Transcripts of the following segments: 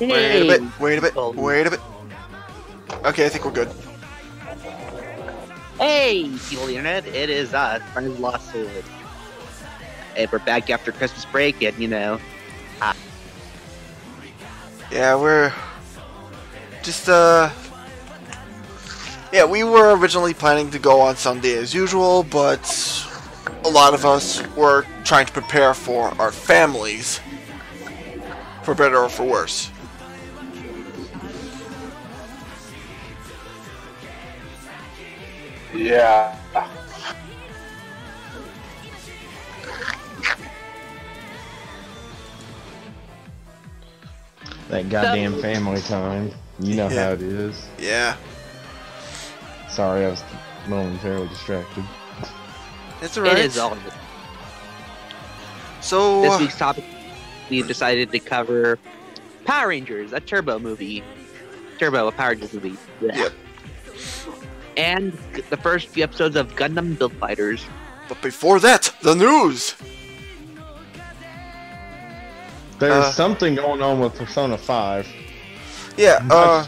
Wait a Hey, bit, wait a bit, wait a bit. Okay, I think we're good. hey, people of the internet, it is us, Friends of Lost Sword. And we're back after Christmas break, and Yeah, we're just, yeah, we were originally planning to go on Sunday as usual, but a lot of us were trying to prepare for our families, for better or for worse. Yeah. That goddamn family time. You know how it is. Yeah. Sorry, I was momentarily distracted. It's alright. it is all good. So, This week's topic, we've decided to cover Power Rangers, a Turbo movie. Turbo, a Power Rangers movie. Blech. Yep. And the first few episodes of Gundam Build Fighters. but before that, the news! There's something going on with Persona 5. Yeah,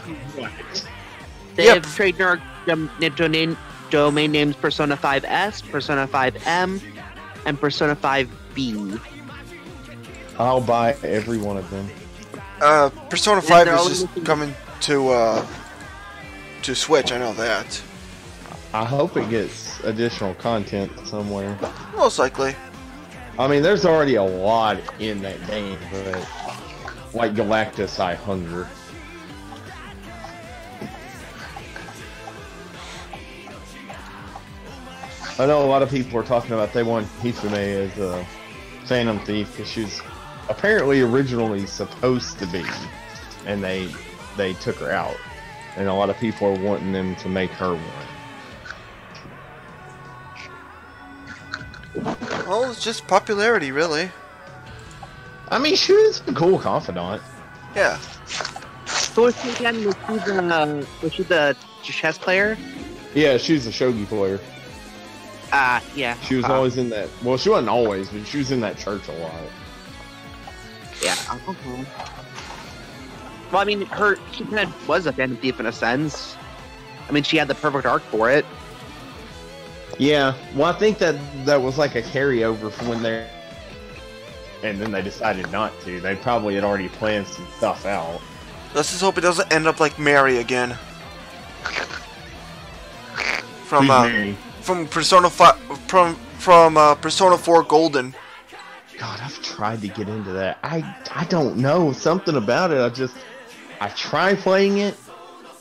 They Yep. have trademark domain names Persona 5S, Persona 5M, and Persona 5B. I'll buy every one of them. Persona 5 they're is all just looking- coming to Switch, I know that. I hope it gets additional content somewhere. Most likely. I mean, there's already a lot in that game, but like Galactus, I hunger. I know a lot of people are talking about they want Hifune as a Phantom Thief because she's apparently originally supposed to be, and they took her out, and a lot of people are wanting them to make her one. Well, it's just popularity, really. I mean, she was a cool confidant. Yeah. So was she again? Was she the chess player? Yeah, she's a shogi player. Yeah. She was always in that. Well, she wasn't always, but she was in that church a lot. Yeah. Well, I mean, she kind of was a Phantom Thief in a sense. I mean, she had the perfect arc for it. Yeah, well, I think that was like a carryover from when they, and then they decided not to. They probably had already planned some stuff out. Let's just hope it doesn't end up like Mary again. Who's Mary? From Persona 5, from Persona 4 Golden. God, I've tried to get into that. I don't know, something about it. I try playing it,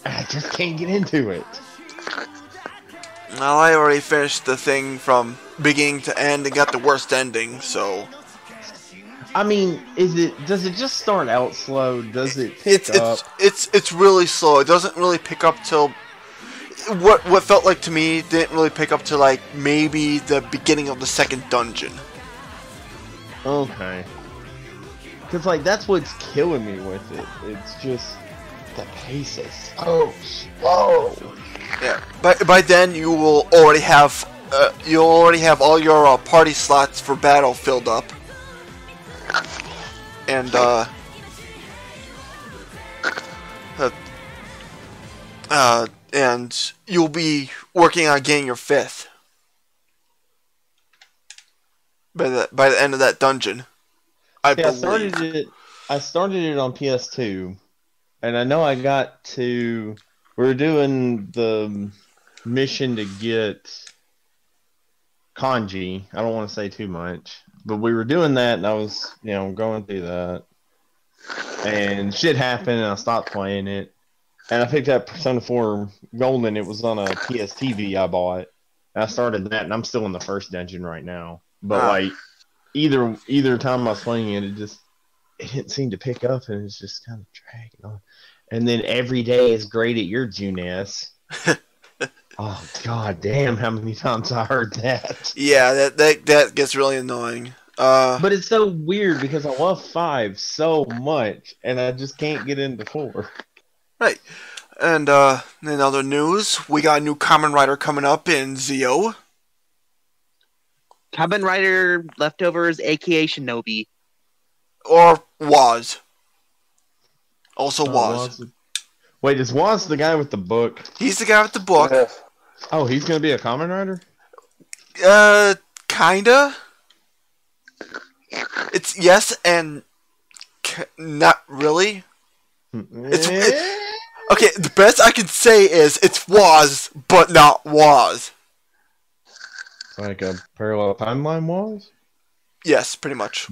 and I just can't get into it. Well, I already finished the thing from beginning to end and got the worst ending, so... I mean, does it just start out slow? Does it pick up? It's really slow. It doesn't really pick up till... What felt like to me didn't really pick up to like maybe the beginning of the second dungeon. Okay. Because, like, that's what's killing me with it. It's just... the pace is so slow. Yeah, by then you will already have all your party slots for battle filled up, and and you'll be working on getting your 5th by the end of that dungeon. I believe. I started it on PS2, and I know I got to... We're doing the mission to get Kanji. I don't want to say too much, but we were doing that, and I was, going through that. And shit happened, and I stopped playing it. And I picked up Persona 4 Golden. It was on a PS TV I bought. And I started that, and I'm still in the first dungeon right now. But like, either time I was playing it, it didn't seem to pick up, and it's just kind of dragging on. And then every day is great at your Juness. Oh, god damn, how many times I heard that. Yeah, that gets really annoying. But it's so weird because I love 5 so much, and I just can't get into 4. Right. And in other news, we got a new Kamen Rider coming up in Zio. Kamen Rider Leftovers, aka Shinobi. Or was. Also Oh, Waz. Wait, is Waz the guy with the book? He's the guy with the book. Yes. Oh, he's gonna be a common writer? Kinda. It's yes and not really. Okay, the best I can say is it's Waz, but not Waz. Like a parallel timeline was? Yes, pretty much.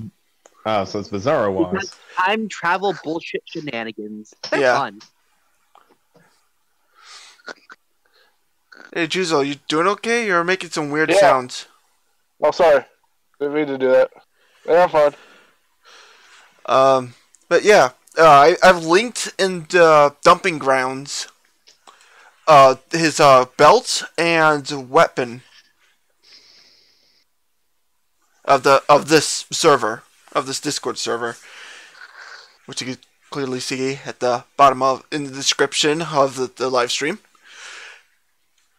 Oh, so it's Bizarro was. Time travel bullshit shenanigans. They're Yeah. fun. Hey, Juzo, you doing okay? You're making some weird Yeah. sounds. Oh, sorry. Didn't mean to do that. Yeah, I'm fine. But yeah, I've linked in the dumping grounds his belt and weapon of this server, of this Discord server, which you can clearly see at the bottom in the description of the live stream.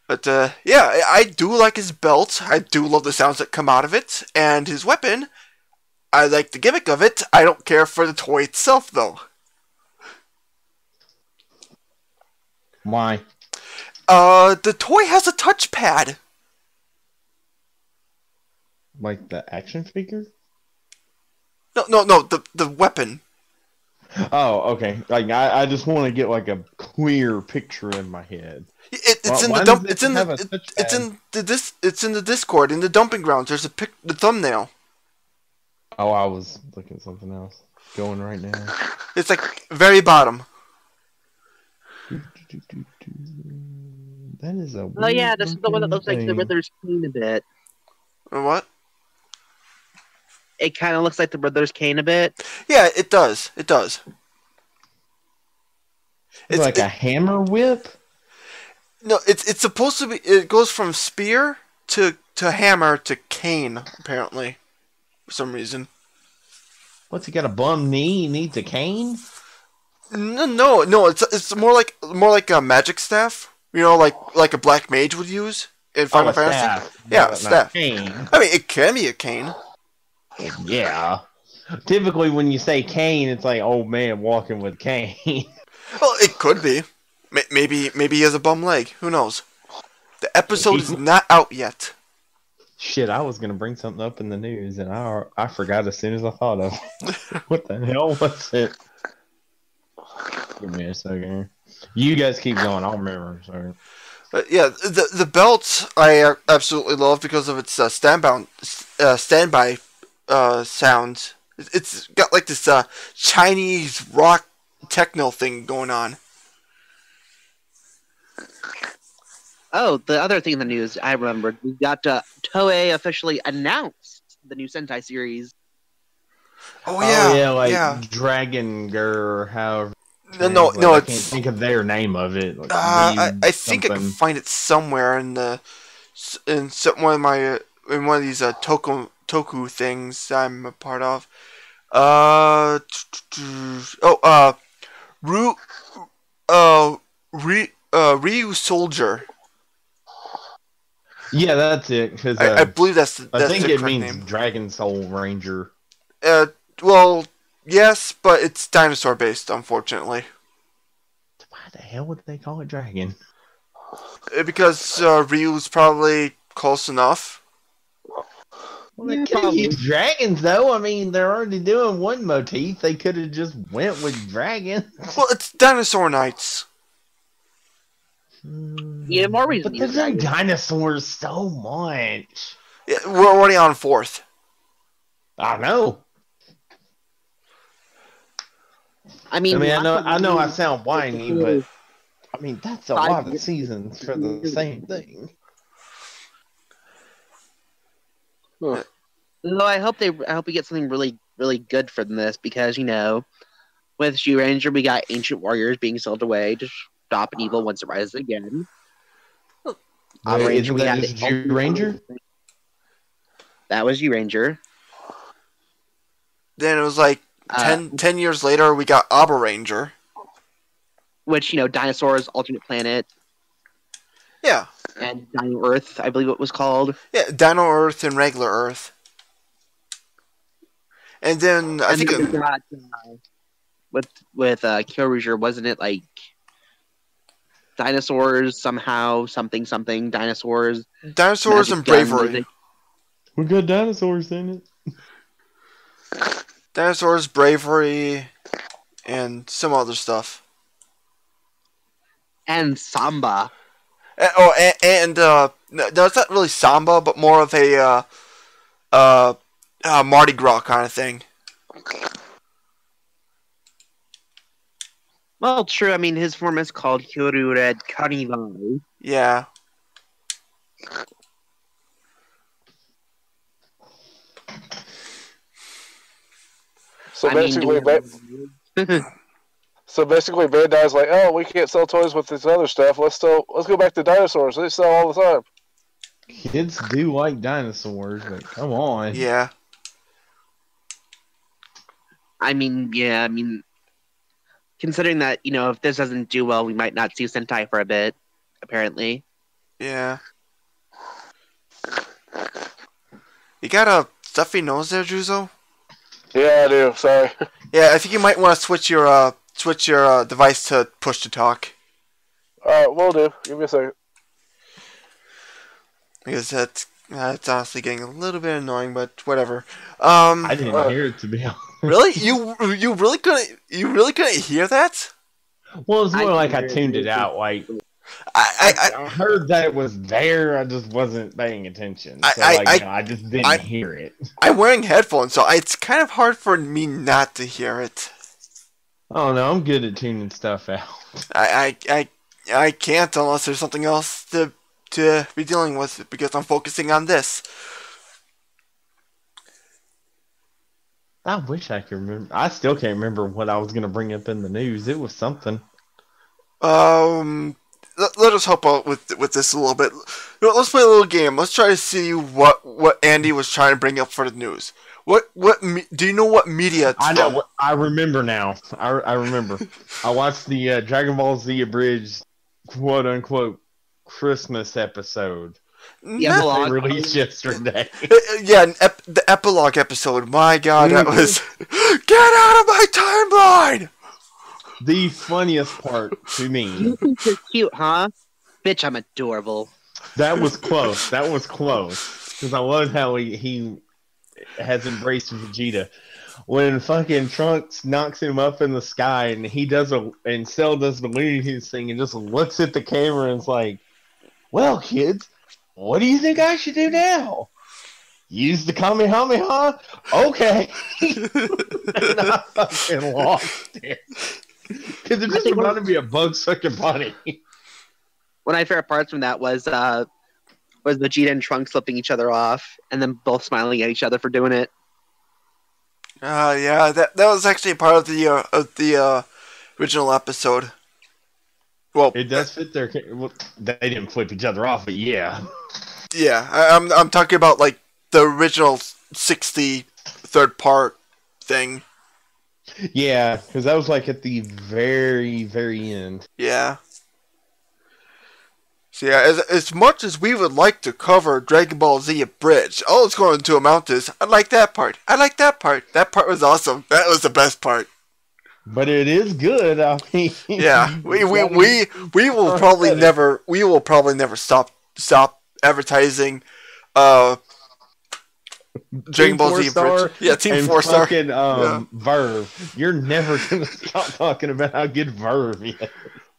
But yeah, I do like his belt. I do love the sounds that come out of it, and his weapon. I like the gimmick of it. I don't care for the toy itself, though. Why? The toy has a touchpad. Like the action figure? No, the weapon. Oh, okay. Like I just want to get like a clear picture in my head. It's in the dump. It's in the Discord in the dumping grounds. There's the thumbnail. Oh, I was looking at something else. Going right now. It's like very bottom. That is a. Oh yeah, this is the one that looks like the thing. Riddler's cane a bit. What? It kind of looks like the Riddler's cane a bit. Yeah, it does. It does. It's like a hammer whip. No, it's supposed to be. It goes from spear to hammer to cane. Apparently, for some reason. What's he got? A bum knee? He needs a cane? No. It's more like a magic staff. You know, like a black mage would use in Final Fantasy. Staff. Yeah, Not staff. cane. I mean, it can be a cane. Yeah. Typically, when you say cane, it's like old man walking with cane. Well, it could be. Maybe he has a bum leg. Who knows? The episode is not out yet. Shit, I was gonna bring something up in the news, and I forgot as soon as I thought of it. What the hell was it? Give me a second. You guys keep going. I'll remember. Sorry. But yeah, the belt I absolutely love because of its standby sound. It's got like this Chinese rock techno thing going on. Oh, the other thing in the news I remembered, we got Toei officially announced the new Sentai series. Oh yeah, like Dragon Girl, however. No, I it's. can't think of their name of it. Like, I think I can find it somewhere in one of these toku things I'm a part of. Ryu Soldier. Yeah, that's it. Because I believe that's I think the it correct means name. Dragon Soul Ranger. Well, yes, but it's dinosaur based, unfortunately. Why the hell would they call it Dragon? Because Ryu's probably close enough. Well, they could have used dragons, though. I mean, they're already doing one motif. They could have just went with dragons. Well, it's Dinosaur Knights. Yeah, more reason. But there's no dinosaurs so much. Yeah, we're already on 4th. I know. I mean, I know I sound whiny, but I mean that's a lot of seasons for the same thing. Huh. Though I hope we get something really, really good from this because with Shu Ranger we got ancient warriors being sold away to stop an evil once it rises again. Isn't that just Jew Ranger? That was Shu Ranger. Then it was like 10 years later, we got Abba Ranger. Which, dinosaurs, alternate planet. Yeah. And Dino Earth, I believe it was called. Yeah, Dino Earth and regular Earth. And then I think we got with Kyoryuger, wasn't it like dinosaurs somehow something dinosaurs? Dinosaurs Magic and gun bravery. music. We got dinosaurs in it. Dinosaurs, bravery, and some other stuff. And samba. No, it's not really samba, but more of a Mardi Gras kind of thing. Well, true. I mean, his form is called Kyoryu Red Carnival. Yeah. So I mean, basically, do so basically, Bandai's like, oh, we can't sell toys with this other stuff. Let's go back to dinosaurs. They sell all the time. Kids do like dinosaurs, but come on. Yeah. I mean, yeah. I mean, considering that if this doesn't do well, we might not see Sentai for a bit. Apparently. Yeah. You got a stuffy nose there, Juzo? Yeah, I do. Sorry. Yeah, I think you might want to switch your device to push to talk. Will do. Give me a second. Because that's honestly getting a little bit annoying, but whatever. I didn't hear it, to be honest. Really? You really couldn't hear that? Well, it's more I like can I hear tuned it. it out. Like I I heard that it was there. I just wasn't paying attention. So I just didn't hear it. I'm wearing headphones, so it's kind of hard for me not to hear it. Oh no, I'm good at tuning stuff out. I can't unless there's something else to be dealing with because I'm focusing on this. I wish I could remember. I still can't remember what I was going to bring up in the news. It was something. Let us help out with this a little bit. Let's play a little game. Let's try to see what Andy was trying to bring up for the news. Do you know what media it's I know. from? I remember now. I remember. I watched the Dragon Ball Z abridged quote unquote Christmas episode. Yeah, No- They released yesterday. Yeah, the epilogue episode. My God, that was get out of my timeline. The funniest part to me. You think you're cute, huh? Bitch, I'm adorable. That was close. That was close. Because I love how he has embraced Vegeta. When fucking Trunks knocks him up in the sky and and Cell does the Looney Tunes thing and just looks at the camera and is like, well, kids, what do you think I should do now? Use the Kamehameha? Okay. And I fucking lost it. Because it just reminded me of Bugs Fucking Bunny. One of my favorite parts from that was Vegeta and Trunks flipping each other off, and then both smiling at each other for doing it. Yeah, that was actually part of the original episode. Well, It does fit their. Well, they didn't flip each other off, but yeah. yeah, I'm talking about like the original 63rd part thing. Yeah, because that was like at the very, very end. Yeah. So yeah, as much as we would like to cover Dragon Ball Z Abridged, all it's going to amount to is, I like that part. I like that part. That part was awesome. That was the best part. But it is good. I mean, Yeah, we will probably never stop advertising Dragon Ball Z Abridged. Yeah, Team and 4-Star. fucking Verve. You're never gonna stop talking about how good Verve is.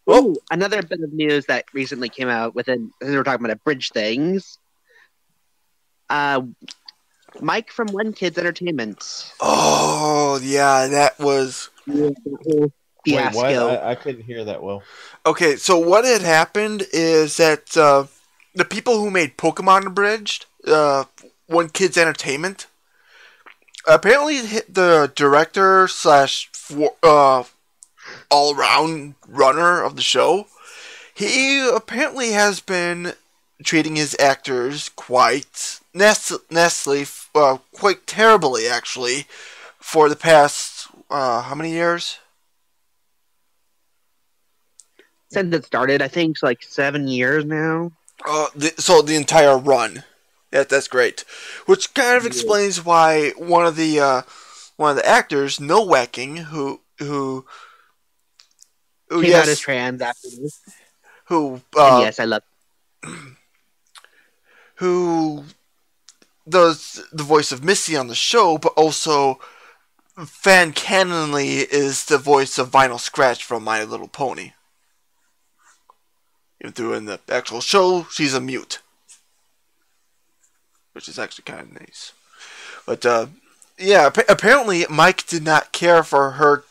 Oh, another bit of news that recently came out within, as we were talking about abridged things. Mike from One Kids Entertainment. Oh yeah, that was. Fiasco. Wait, what? I couldn't hear that well. Okay, so what had happened is that the people who made Pokemon Abridged, One Kids Entertainment, apparently hit the director slash all-around runner of the show. He apparently has been treating his actors quite nastily, quite terribly actually, for the past how many years? Since it started, I think it's like 7 years now. So the entire run. That's great. Which kind of explains why one of the actors, No Whacking, who who Came out as yes, trans after this. who And yes, I love who does the voice of Missy on the show, but also fan canonly is the voice of Vinyl Scratch from My Little Pony. Even though in the actual show, she's a mute, which is actually kind of nice. But yeah, apparently Mike did not care for her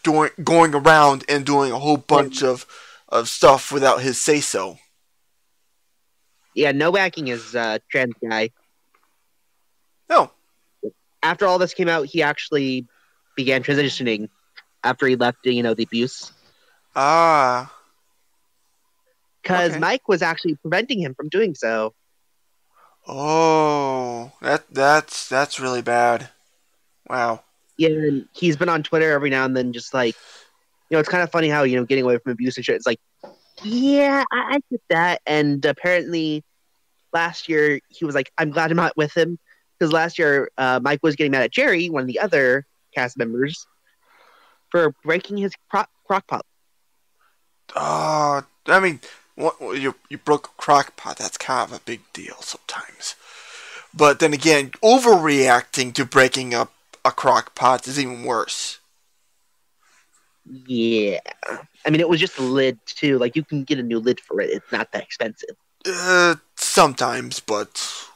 going around and doing a whole bunch of stuff without his say so. Yeah, no backing is trans guy. No. After all this came out, he actually began transitioning after he left, the abuse. Ah. Because Okay. Mike was actually preventing him from doing so. Oh, that's really bad. Wow. Yeah, and he's been on Twitter every now and then, just like, it's kind of funny how, getting away from abuse and shit. It's like, yeah, I get that. And apparently, last year he was like, "I'm glad I'm not with him," because last year Mike was getting mad at Jerry, one of the other cast members, for breaking his crock pot. I mean, you broke a crock pot. That's kind of a big deal sometimes. But then again, overreacting to breaking up a crock pot is even worse. Yeah, I mean, it was just a lid too. Like, you can get a new lid for it. It's not that expensive. Sometimes, but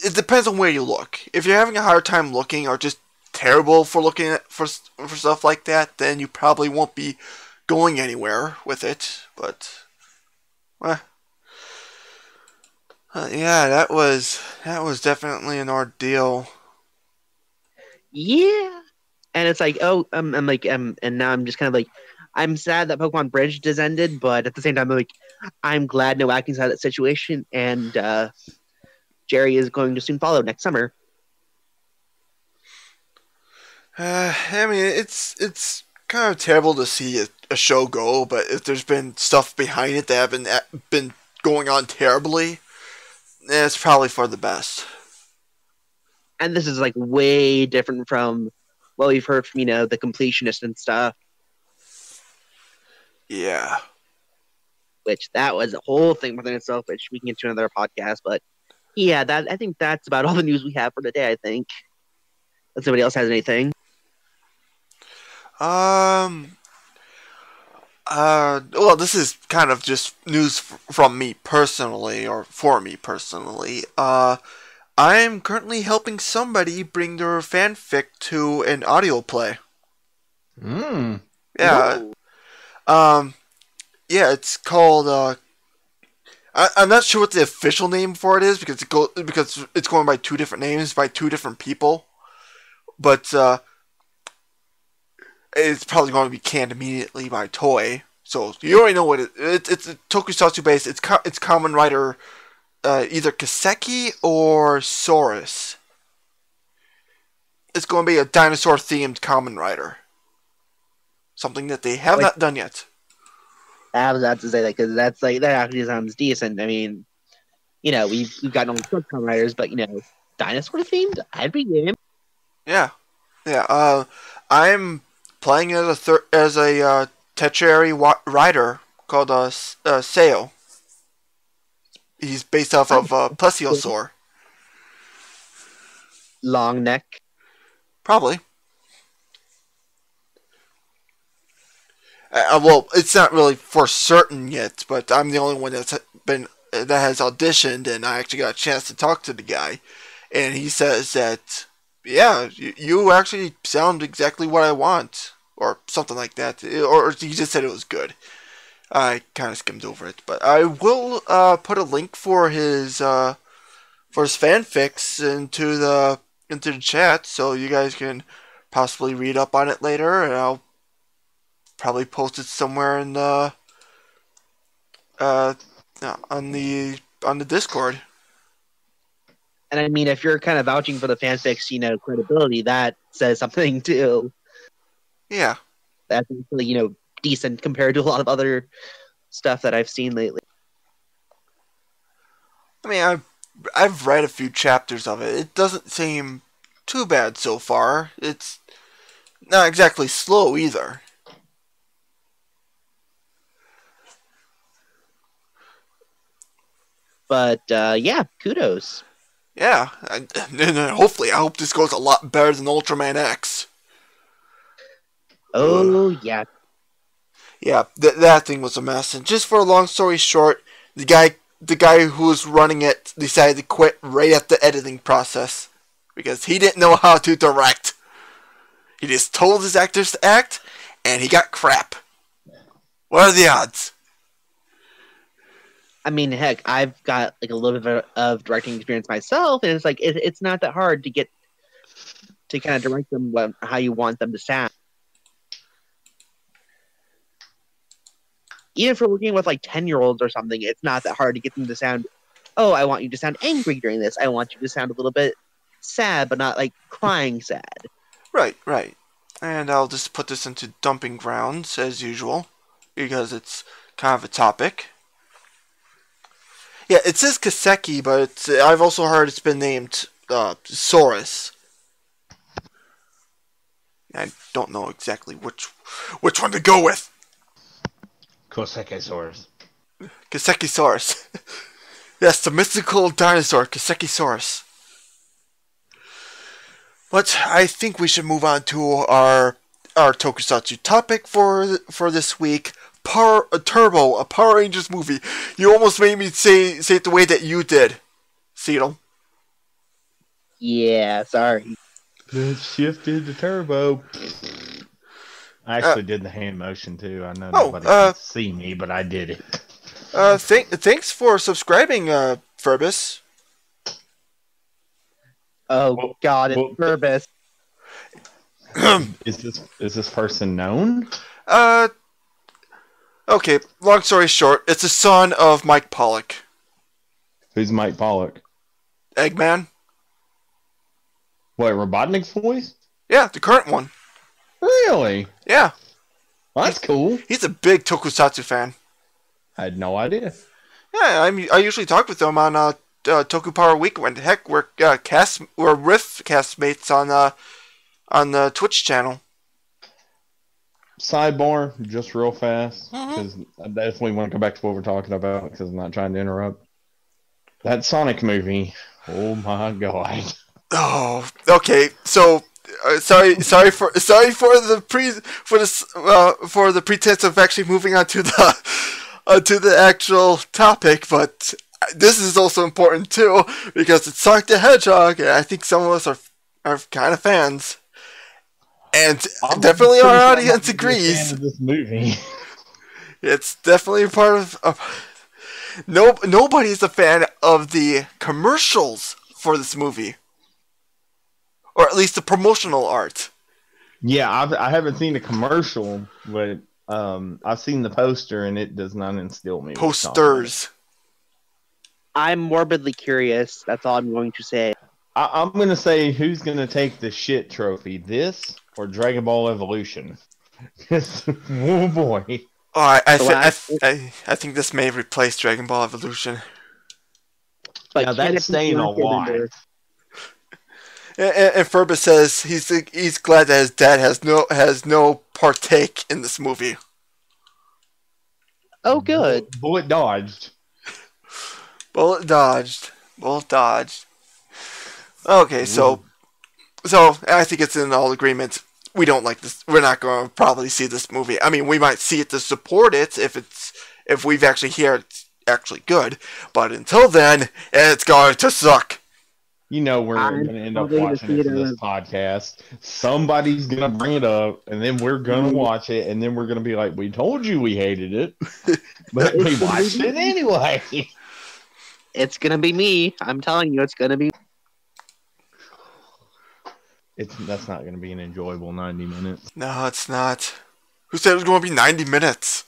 it depends on where you look. If you're having a hard time looking, or just terrible for looking at for stuff like that, then you probably won't be going anywhere with it. But, yeah, that was definitely an ordeal. Yeah, and it's like, I'm like, and now I'm just kind of like, I'm sad that Pokemon Bridge just ended, but at the same time, I'm like, I'm glad no Atkins had that situation, and Jerry is going to soon follow next summer. I mean, it's kind of terrible to see a show go, but if there's been stuff behind it that have been going on terribly, it's probably for the best. And this is like way different from what we've heard from, the completionist and stuff. Yeah. Which that was a whole thing within itself, which we can get to another podcast. But yeah, I think that's about all the news we have for today, I think. Unless somebody else has anything. Well, this is kind of just news from me personally, or for me personally. I'm currently helping somebody bring their fanfic to an audio play. Yeah. Whoa. Yeah, it's called, I'm not sure what the official name for it is, because it's going by two different names by two different people. But, it's probably going to be canned immediately by Toei. So you already know what it's a tokusatsu based. It's Kamen Rider, either Kaseki or Saurus. It's going to be a dinosaur themed Kamen Rider. Something that they have not done yet. I was about to say that, because that actually sounds decent. I mean, we've got no Kamen Riders, but dinosaur themed, I'd be game. Yeah. I'm playing as a tertiary rider called Seo. He's based off of Plesiosaur. Long neck. Probably. Well, it's not really for certain yet, but I'm the only one that has auditioned, and I actually got a chance to talk to the guy, and he says that, yeah, you actually sound exactly what I want, or something like that, or he just said it was good. I kind of skimmed over it, but I will put a link for his fanfics into the chat, so you guys can possibly read up on it later, and I'll probably post it somewhere in the on the Discord. And I mean, if you're kind of vouching for the fanfics, credibility, that says something too. Yeah. That's really, decent compared to a lot of other stuff that I've seen lately. I mean, I've read a few chapters of it. It doesn't seem too bad so far. It's not exactly slow either. But yeah, kudos. Yeah, and hopefully, I hope this goes a lot better than Ultraman X. Oh yeah. Yeah, that thing was a mess. And just for a long story short, the guy who was running it decided to quit right at the editing process because he didn't know how to direct. He just told his actors to act, and he got crap. What are the odds? I mean, heck, I've got like a little bit of directing experience myself, and it's like it's not that hard to get to kind of direct them how you want them to sound. Even if we're working with like 10-year-olds or something, it's not that hard to get them to sound. Oh, I want you to sound angry during this. I want you to sound a little bit sad, but not like crying sad. Right. And I'll just put this into dumping grounds as usual because it's kind of a topic. Yeah, it says Kaseki, but I've also heard it's been named Saurus. I don't know exactly which one to go with. Kosekisaurus. Kasekisaurus. Yes, the mythical dinosaur, Kasekisaurus. But I think we should move on to our tokusatsu topic for this week. Turbo, a Power Rangers movie. You almost made me say it the way that you did, Seatle. Yeah, sorry. Let's shift into Turbo. I actually did the hand motion too. I know nobody can see me, but I did it. Thanks for subscribing, Furbus. Oh God, it's Furbus. Is this person known? Okay, long story short, it's the son of Mike Pollock. Who's Mike Pollock? Eggman? What, Robotnik's voice? Yeah, the current one. Really? Yeah. Well, that's cool. He's a big tokusatsu fan. I had no idea. Yeah, I usually talk with him on Toku Power Weekend. Heck, we're with castmates on the Twitch channel. Sidebar, just real fast, because I definitely want to go back to what we're talking about, because I'm not trying to interrupt. That Sonic movie, oh my god. Oh, okay. So, sorry for the pretense of actually moving on to the actual topic, but this is also important too because it's Sonic the Hedgehog, and I think some of us are kind of fans. And definitely our audience agrees. Fan of this movie. It's definitely part of nobody's a fan of the commercials for this movie. Or at least the promotional art. Yeah, I haven't seen the commercial, but I've seen the poster, and it does not instill me. Posters. I'm morbidly curious. That's all I'm going to say. I'm going to say who's going to take the shit trophy, this or Dragon Ball Evolution. Oh boy. Oh, I think this may replace Dragon Ball Evolution. But now that's staying a lot. And Furbus says he's glad that his dad has no partake in this movie. Oh, good. Bullet dodged. Bullet dodged. Okay, so I think it's in all agreement. We don't like this. We're not going to probably see this movie. I mean, we might see it to support it if we've actually heard it's actually good. But until then, it's going to suck. You know we're going to end up watching it for this podcast. Somebody's going to bring it up, and then we're going to watch it, and then we're going to be like, we told you we hated it, but we watched it anyway. It's going to be me. I'm telling you, it's going to be. That's not going to be an enjoyable 90 minutes. No, it's not. Who said it was going to be 90 minutes?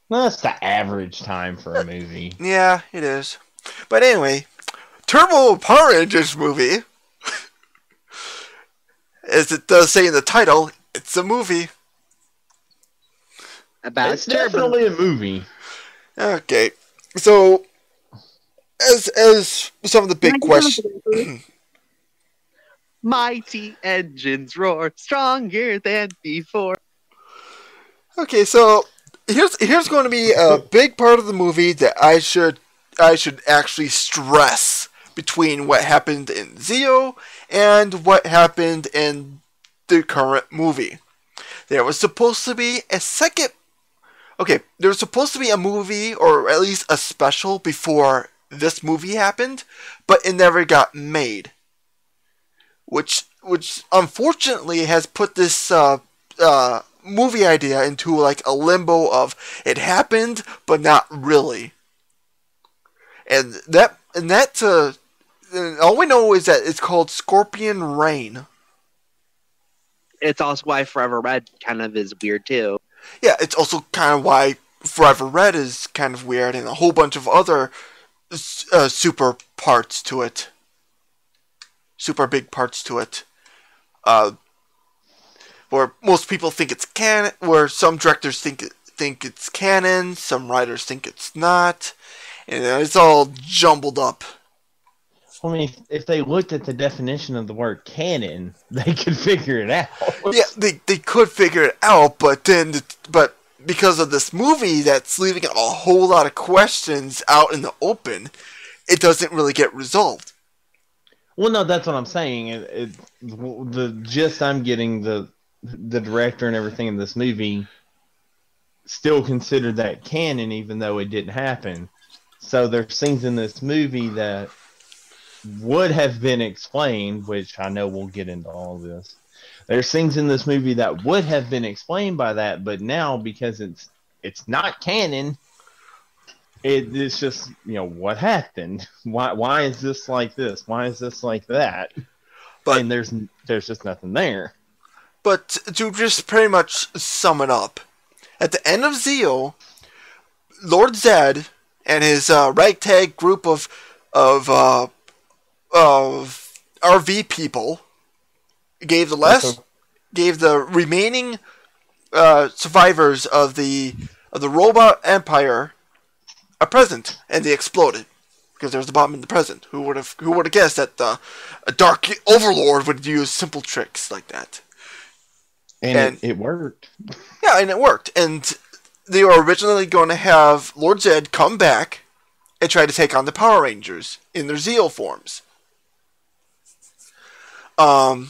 Well, that's the average time for a movie. Yeah, it is. But anyway, Turbo Power Rangers movie, as it does say in the title, it's a movie. It's definitely a movie. Okay, so as some of the big questions. Mighty engines roar, stronger than before. Okay, so here's going to be a big part of the movie that I should actually stress between what happened in Zeo and what happened in the current movie. There was supposed to be a second. Okay, there was supposed to be a movie or at least a special before this movie happened, but it never got made. Which unfortunately has put this movie idea into like a limbo of it happened but not really, and all we know is that it's called Scorpion Rain. It's also why Forever Red kind of is weird too. Yeah, it's also kind of why Forever Red is kind of weird, and a whole bunch of other super parts to it, super big parts to it. Where most people think it's canon, where some directors think it's canon, some writers think it's not, and it's all jumbled up. I mean, if they looked at the definition of the word canon, they could figure it out. Yeah, they could figure it out, but because of this movie that's leaving a whole lot of questions out in the open, it doesn't really get resolved. Well, no, that's what I'm saying. The gist I'm getting, the director and everything in this movie still considered that canon, even though it didn't happen. So there's things in this movie that would have been explained, which I know we'll get into all this. There's things in this movie that would have been explained by that, but now because it's not canon, it's just, what happened? Why is this like this? Why is this like that? But and there's just nothing there. But to just pretty much sum it up, at the end of Zeo, Lord Zed and his ragtag group of RV people gave the remaining survivors of the robot empire a present, and they exploded because there was a bomb in the present. Who would have guessed that a dark overlord would use simple tricks like that? And it worked. Yeah, and it worked. And they were originally going to have Lord Zed come back and try to take on the Power Rangers in their Zeo forms. I'm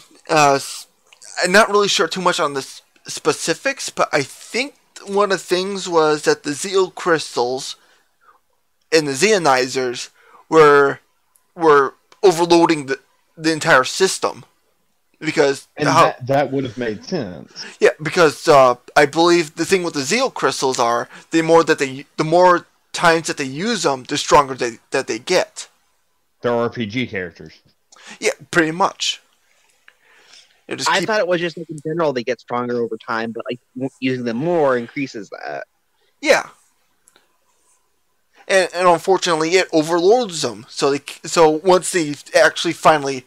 not really sure too much on the specifics, but I think one of the things was that the Zeo crystals and the Zeonizers were overloading the entire system. Because that would have made sense. Yeah, because I believe the thing with the Zeo crystals are the more times that they use them, the stronger that they get. They're RPG characters. Yeah, pretty much. I thought it was just like in general they get stronger over time, but like using them more increases that. Yeah. And unfortunately, it overloads them. So once they actually finally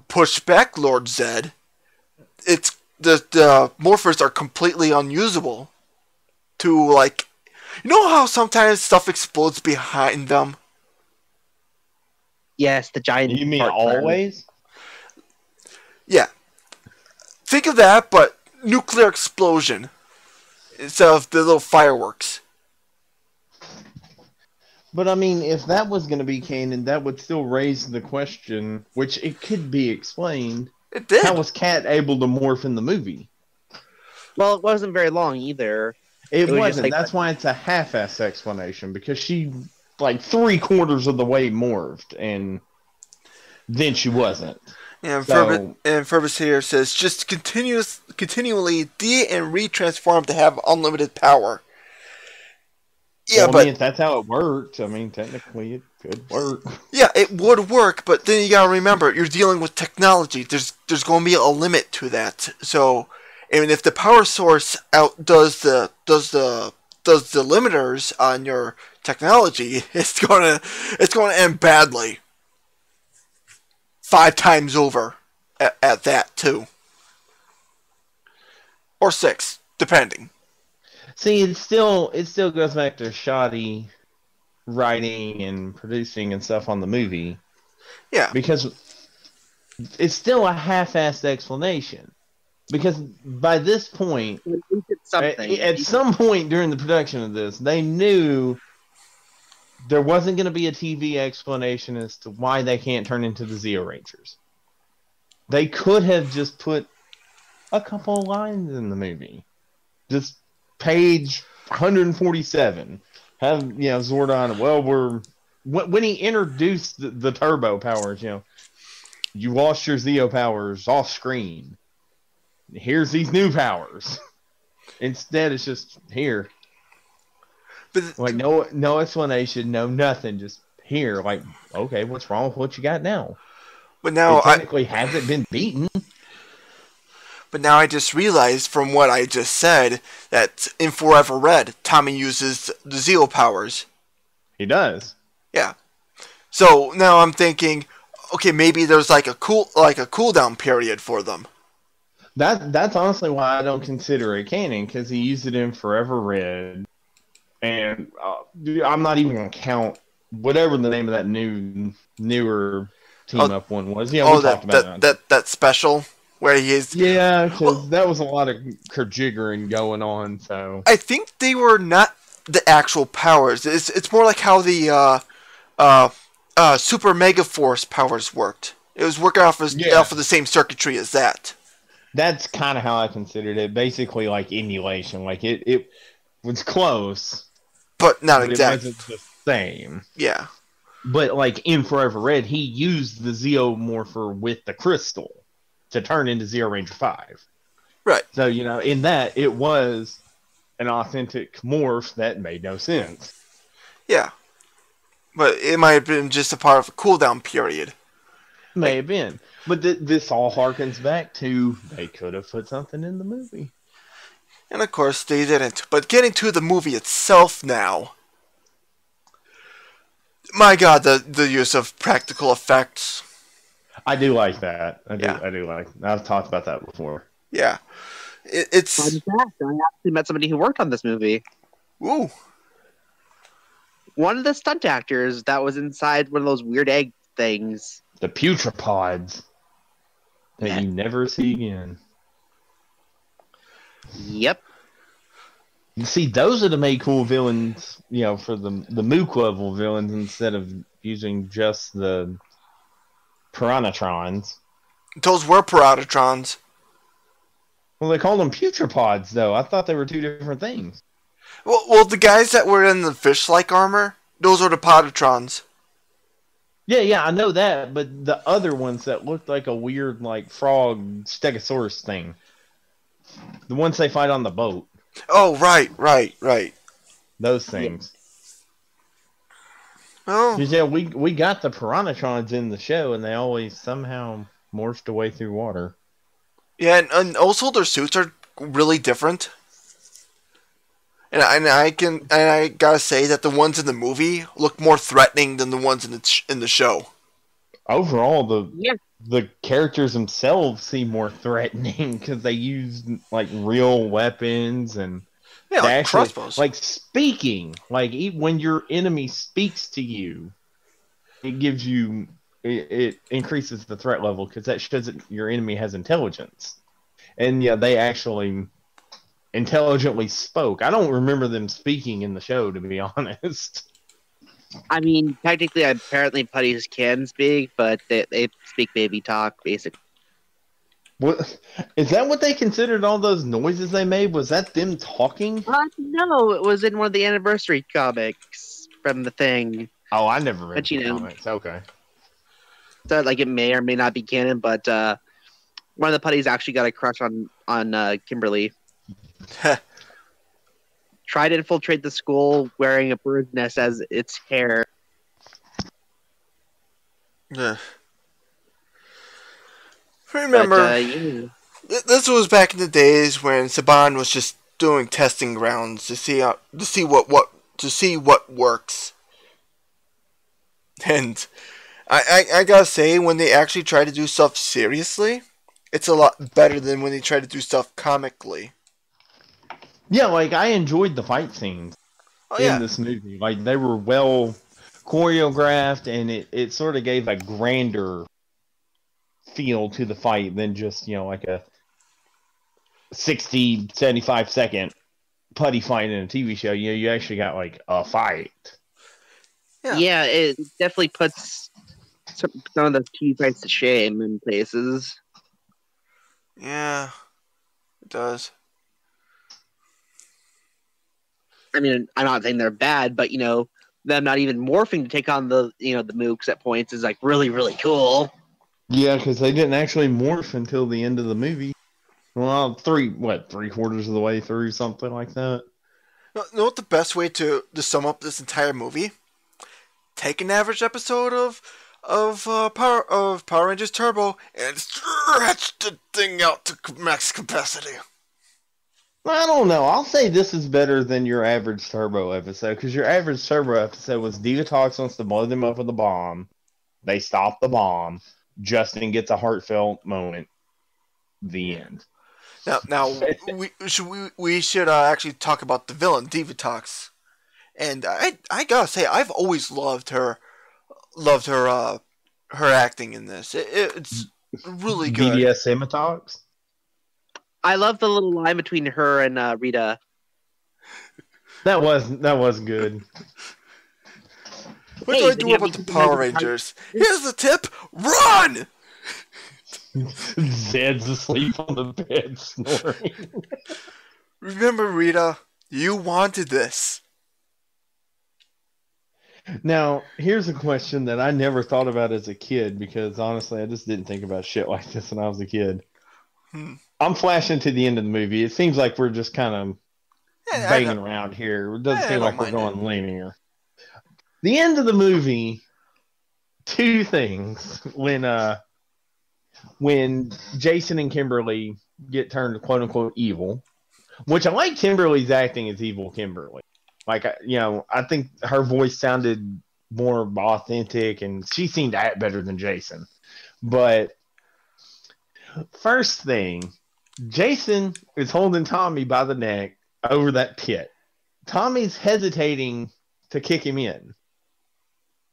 push back Lord Zed, it's the morphers are completely unusable. To like, how sometimes stuff explodes behind them. Yes, the giant. You mean always? Yeah. Think of that, but nuclear explosion instead of the little fireworks. But I mean, if that was going to be canon, that would still raise the question, which it could be explained. It did. How was Kat able to morph in the movie? Well, it wasn't very long either. It wasn't. That's why it's a half-ass explanation, because she, like, 3/4 of the way morphed, and then she wasn't. And Furbus here says, just continually and re-transform to have unlimited power. Yeah, but if that's how it worked, technically it could work. Yeah, it would work, but then you gotta remember, you're dealing with technology. There's going to be a limit to that. So, if the power source outdoes the limiters on your technology, it's going to end badly. 5 times over at that too, or 6, depending. See, it still goes back to shoddy writing and producing and stuff on the movie. Yeah. Because it's still a half-assed explanation. Because by this point, at some point during the production of this, they knew there wasn't going to be a TV explanation as to why they can't turn into the Zeo Rangers. They could have just put a couple of lines in the movie. Just page 147. Have, Zordon, when he introduced the turbo powers, you lost your Zeo powers off screen. Here's these new powers. Instead, it's just here. But like no explanation, no nothing. Just here. Like, okay, what's wrong with what you got now? But now it technically hasn't been beaten. But now I just realized from what I just said that in Forever Red, Tommy uses the Zeo powers. He does. Yeah. So now I'm thinking, okay, maybe there's like a cooldown period for them. That's honestly why I don't consider it canon, because he used it in Forever Red, and I'm not even gonna count whatever the name of that newer team up one was. Yeah, we talked about that special where he is. Yeah, because that was a lot of kerjiggering going on. So I think they were not the actual powers. It's more like how the Super Mega Force powers worked. It was working off of the same circuitry as that. That's kind of how I considered it. Basically, like emulation. Like it was close, but not exactly. It wasn't the same. Yeah. But like in Forever Red, he used the Zeomorpher with the crystal to turn into Zeo Ranger 5. Right. So in that it was an authentic morph that made no sense. Yeah. But it might have been just a part of a cooldown period. May have been. But this all harkens back to they could have put something in the movie. And of course they didn't. But getting to the movie itself now. My God, the use of practical effects. I do like that. I do like that. I've talked about that before. Yeah. It's... I actually met somebody who worked on this movie. Ooh. One of the stunt actors that was inside one of those weird egg things. The putrapods that you never see again. Yep. You see, those are the made cool villains, for the Mook level villains instead of using just the Piranhatrons. Those were Piratatrons. Well, they called them putrapods, though. I thought they were two different things. Well, the guys that were in the fish-like armor, those are the Podatrons. Yeah, I know that, but the other ones that looked like a weird, like, frog stegosaurus thing. The ones they fight on the boat. Oh, right. Those things. Oh. Yeah, we got the Piranhatrons in the show, and they always somehow morphed away through water. Yeah, and also their suits are really different. And I gotta say that the ones in the movie look more threatening than the ones in the show. Overall, the characters themselves seem more threatening because they use like real weapons and like crossbows. Like speaking, like when your enemy speaks to you, it gives you it increases the threat level because that shows that your enemy has intelligence, and they actually intelligently spoke. I don't remember them speaking in the show, to be honest. I mean, technically, apparently putties can speak, but they speak baby talk, basically. What is that? What they considered all those noises they made? Was that them talking? No, it was in one of the anniversary comics from the thing. Oh, I never read the comics. Okay. So, like, it may or may not be canon, but one of the putties actually got a crush on Kimberly. Tried to infiltrate the school wearing a bird's nest as its hair. Yeah. Remember, this was back in the days when Saban was just doing testing grounds to see what works. And I gotta say, when they actually try to do stuff seriously, it's a lot better than when they try to do stuff comically. Yeah, like I enjoyed the fight scenes in this movie. Like they were well choreographed, and it sort of gave a grander feel to the fight than just, like a 60, 75 second putty fight in a TV show. You actually got like a fight. Yeah, it definitely puts some of the TV fights to shame in places. Yeah, it does. I mean, I'm not saying they're bad, but them not even morphing to take on the the mooks at points is like really, really cool. Yeah, because they didn't actually morph until the end of the movie. Well, three-quarters of the way through, something like that. You know what the best way to sum up this entire movie? Take an average episode of Power Rangers Turbo and stretch the thing out to max capacity. I don't know. I'll say this is better than your average Turbo episode, because your average Turbo episode was Divatox wants to blow them up with a bomb. They stop the bomb. Justin gets a heartfelt moment. The end. Now we should actually talk about the villain, Divatox. And I gotta say, I've always loved her acting in this. It's really good. BDS Semitox? I love the little line between her and Rita. That was good. What do I do about the Power Rangers? Here's the tip: run! Zed's asleep on the bed snoring. Remember, Rita, you wanted this. Now, here's a question that I never thought about as a kid, because honestly, I just didn't think about shit like this when I was a kid. I'm flashing to the end of the movie. It seems like we're just kind of banging around here. It doesn't seem like we're going linear. The end of the movie, two things. When Jason and Kimberly get turned quote-unquote evil, which I like Kimberly's acting as evil Kimberly. Like, I think her voice sounded more authentic, and she seemed to act better than Jason. But first thing, Jason is holding Tommy by the neck over that pit. Tommy's hesitating to kick him in.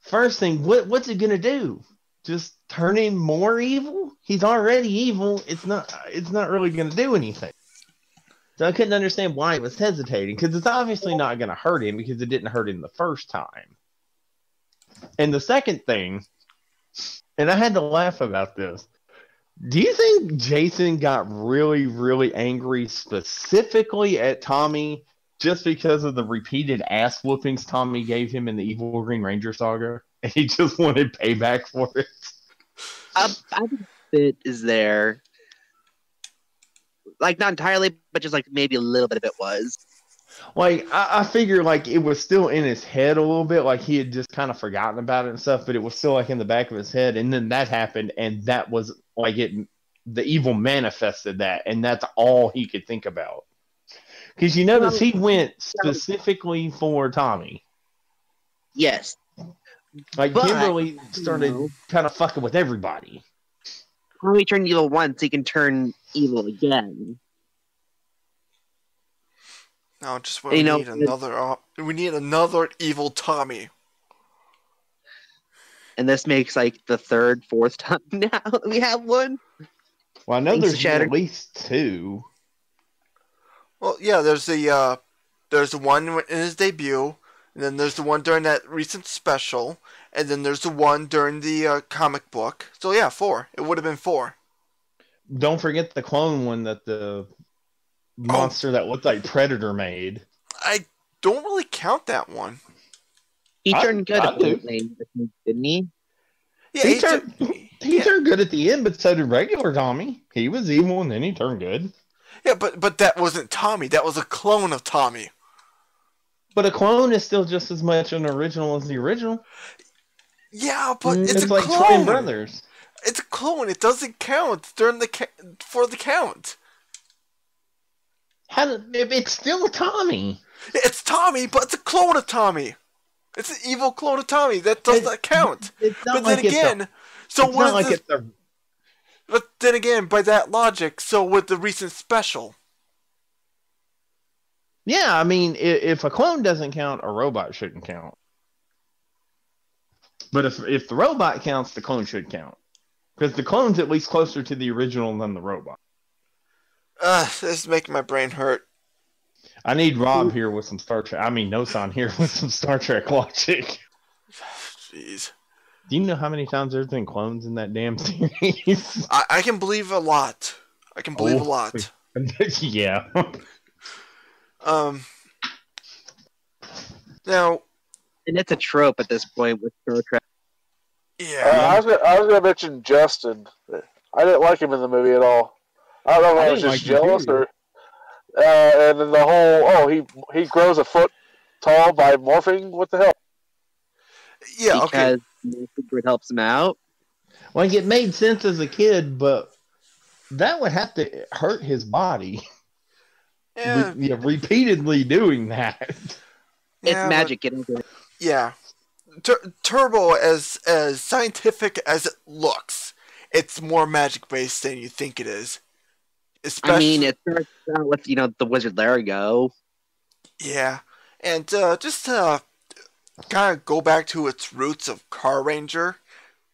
First thing, what's he gonna do? Just turn him more evil? He's already evil. It's not really gonna do anything. So I couldn't understand why he was hesitating, because it's obviously not gonna hurt him, because it didn't hurt him the first time. And the second thing, and I had to laugh about this. Do you think Jason got really, really angry specifically at Tommy just because of the repeated ass whoopings Tommy gave him in the Evil Green Ranger saga? And he just wanted payback for it? I think it is there. Like, not entirely, but just like maybe a little bit of it was. Like, I figure like it was still in his head a little bit, like he had just kind of forgotten about it and stuff, but it was still like in the back of his head, and then that happened, and that was like the evil manifested that, and that's all he could think about. Because you notice he went specifically for Tommy. Yes. Like, Kimberly started kind of fucking with everybody. Tommy turned evil once, he can turn evil again. No, just we need another. We need another evil Tommy. And this makes like the third, fourth time now we have one. Well, I know there's at least two. Well, yeah, there's the one in his debut, and then there's the one during that recent special, and then there's the one during the comic book. So yeah, 4. It would have been 4. Don't forget the clone one that the monster that looked like Predator made. I don't really count that one. He turned good at the end, didn't he? Yeah, he turned good at the end, but so did regular Tommy. He was evil and then he turned good. Yeah, but that wasn't Tommy. That was a clone of Tommy. But a clone is still just as much an original as the original. Yeah, but it's a like clone. twin brothers. It's a clone. It doesn't count for the count. It's still Tommy. It's Tommy, but it's a clone of Tommy. It's an evil clone of Tommy. That does not count. But then again, But then again, by that logic, so would the recent special. Yeah, I mean, if a clone doesn't count, a robot shouldn't count. But if the robot counts, the clone should count. Because the clone's at least closer to the original than the robot. This is making my brain hurt. I need Rob here with some Star Trek. I mean, Nosan here with some Star Trek logic. Jeez. Do you know how many times there's been clones in that damn series? I can believe a lot. I can believe a lot. Yeah. Now, And it's a trope at this point with Star Trek. yeah. I was gonna mention Justin. I didn't like him in the movie at all. I don't know if I was just jealous or. And then the whole he grows a foot tall by morphing. What the hell? Yeah, okay. Because Secret helps him out. Like, it made sense as a kid, but that would have to hurt his body. Yeah, Repeatedly doing that. It's yeah, magic getting there. Yeah. Turbo, as scientific as it looks, it's more magic-based than you think it is. Especially, I mean, it starts out with, the wizard Larigo. yeah. And just to kind of go back to its roots of Car Ranger,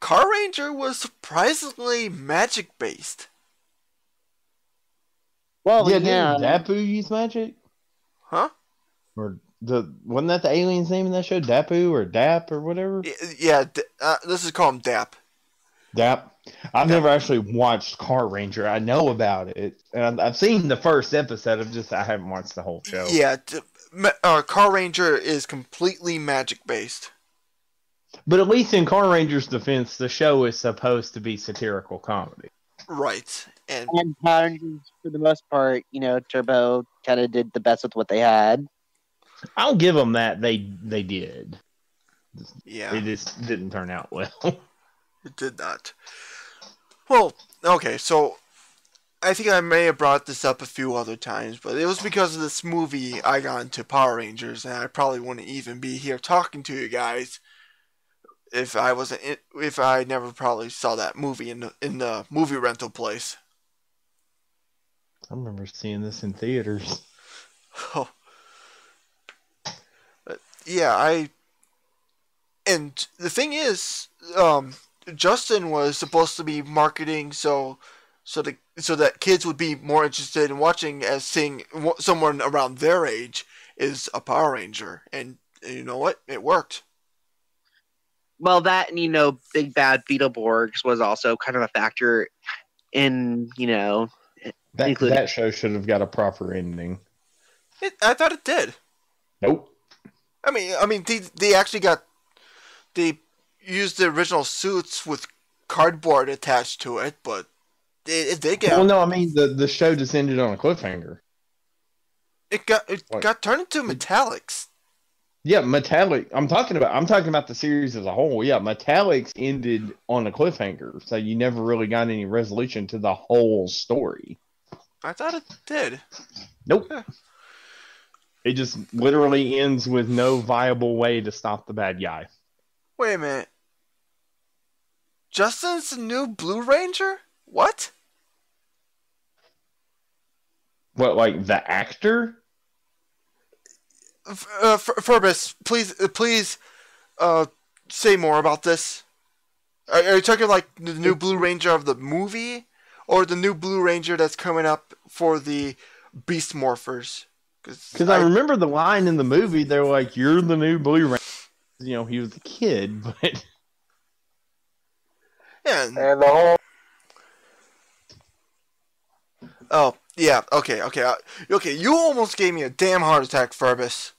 Car Ranger was surprisingly magic-based. Well, Yeah, didn't Dapu use magic? Huh? Or wasn't that the alien's name in that show? Dapu or Dap or whatever? Yeah, this is called Dap. Dap. I've never actually watched Car Ranger. I know about it, and I've seen the first episode. I haven't watched the whole show. Yeah, Car Ranger is completely magic-based. But at least in Car Ranger's defense, the show is supposed to be satirical comedy. Right. And Power Rangers, for the most part, Turbo kind of did the best with what they had. I'll give them that. They did. yeah, It just didn't turn out well. it did not. Well, okay, so I think I may have brought this up a few other times, but it was because of this movie I got into Power Rangers, and I probably wouldn't even be here talking to you guys if I never probably saw that movie in the movie rental place. I remember seeing this in theaters. Oh. Yeah, and the thing is, Justin was supposed to be marketing so that kids would be more interested in watching as seeing someone around their age is a Power Ranger, and you know what? It worked. Well, that and, Big Bad Beetleborgs was also kind of a factor in, That show should have got a proper ending. I thought it did. Nope. I mean, they used the original suits with cardboard attached to it, but it did get. Well, no, I mean the show just ended on a cliffhanger. It got turned into metallics. Yeah, Metallic. I'm talking about the series as a whole. Yeah, Metallics ended on a cliffhanger, so you never really got any resolution to the whole story. I thought it did. Nope. Yeah. It just literally ends with no viable way to stop the bad guy. Wait a minute. Justin's the new Blue Ranger? What? What, like the actor? Furbus, please, say more about this. Are you talking like the new Blue Ranger of the movie, or the new Blue Ranger that's coming up for the Beast Morphers? Because I remember the line in the movie. They're like, "You're the new Blue Ranger." He was a kid, but yeah. And the whole. Oh yeah, okay. You almost gave me a damn heart attack, Furbus.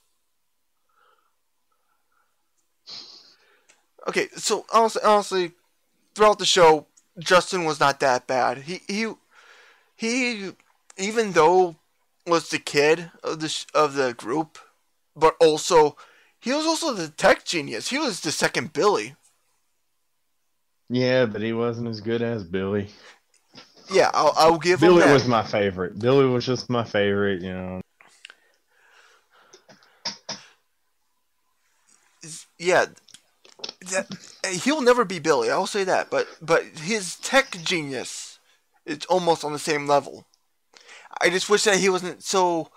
Okay, so honestly, throughout the show, Justin was not that bad. He even though was the kid of the group, but also he was also the tech genius. He was the second Billy. yeah, but he wasn't as good as Billy. Yeah, I'll give Billy him that. was my favorite. Billy was just my favorite. Yeah, he'll never be Billy. I'll say that. But his tech genius is almost on the same level. I just wish that he wasn't so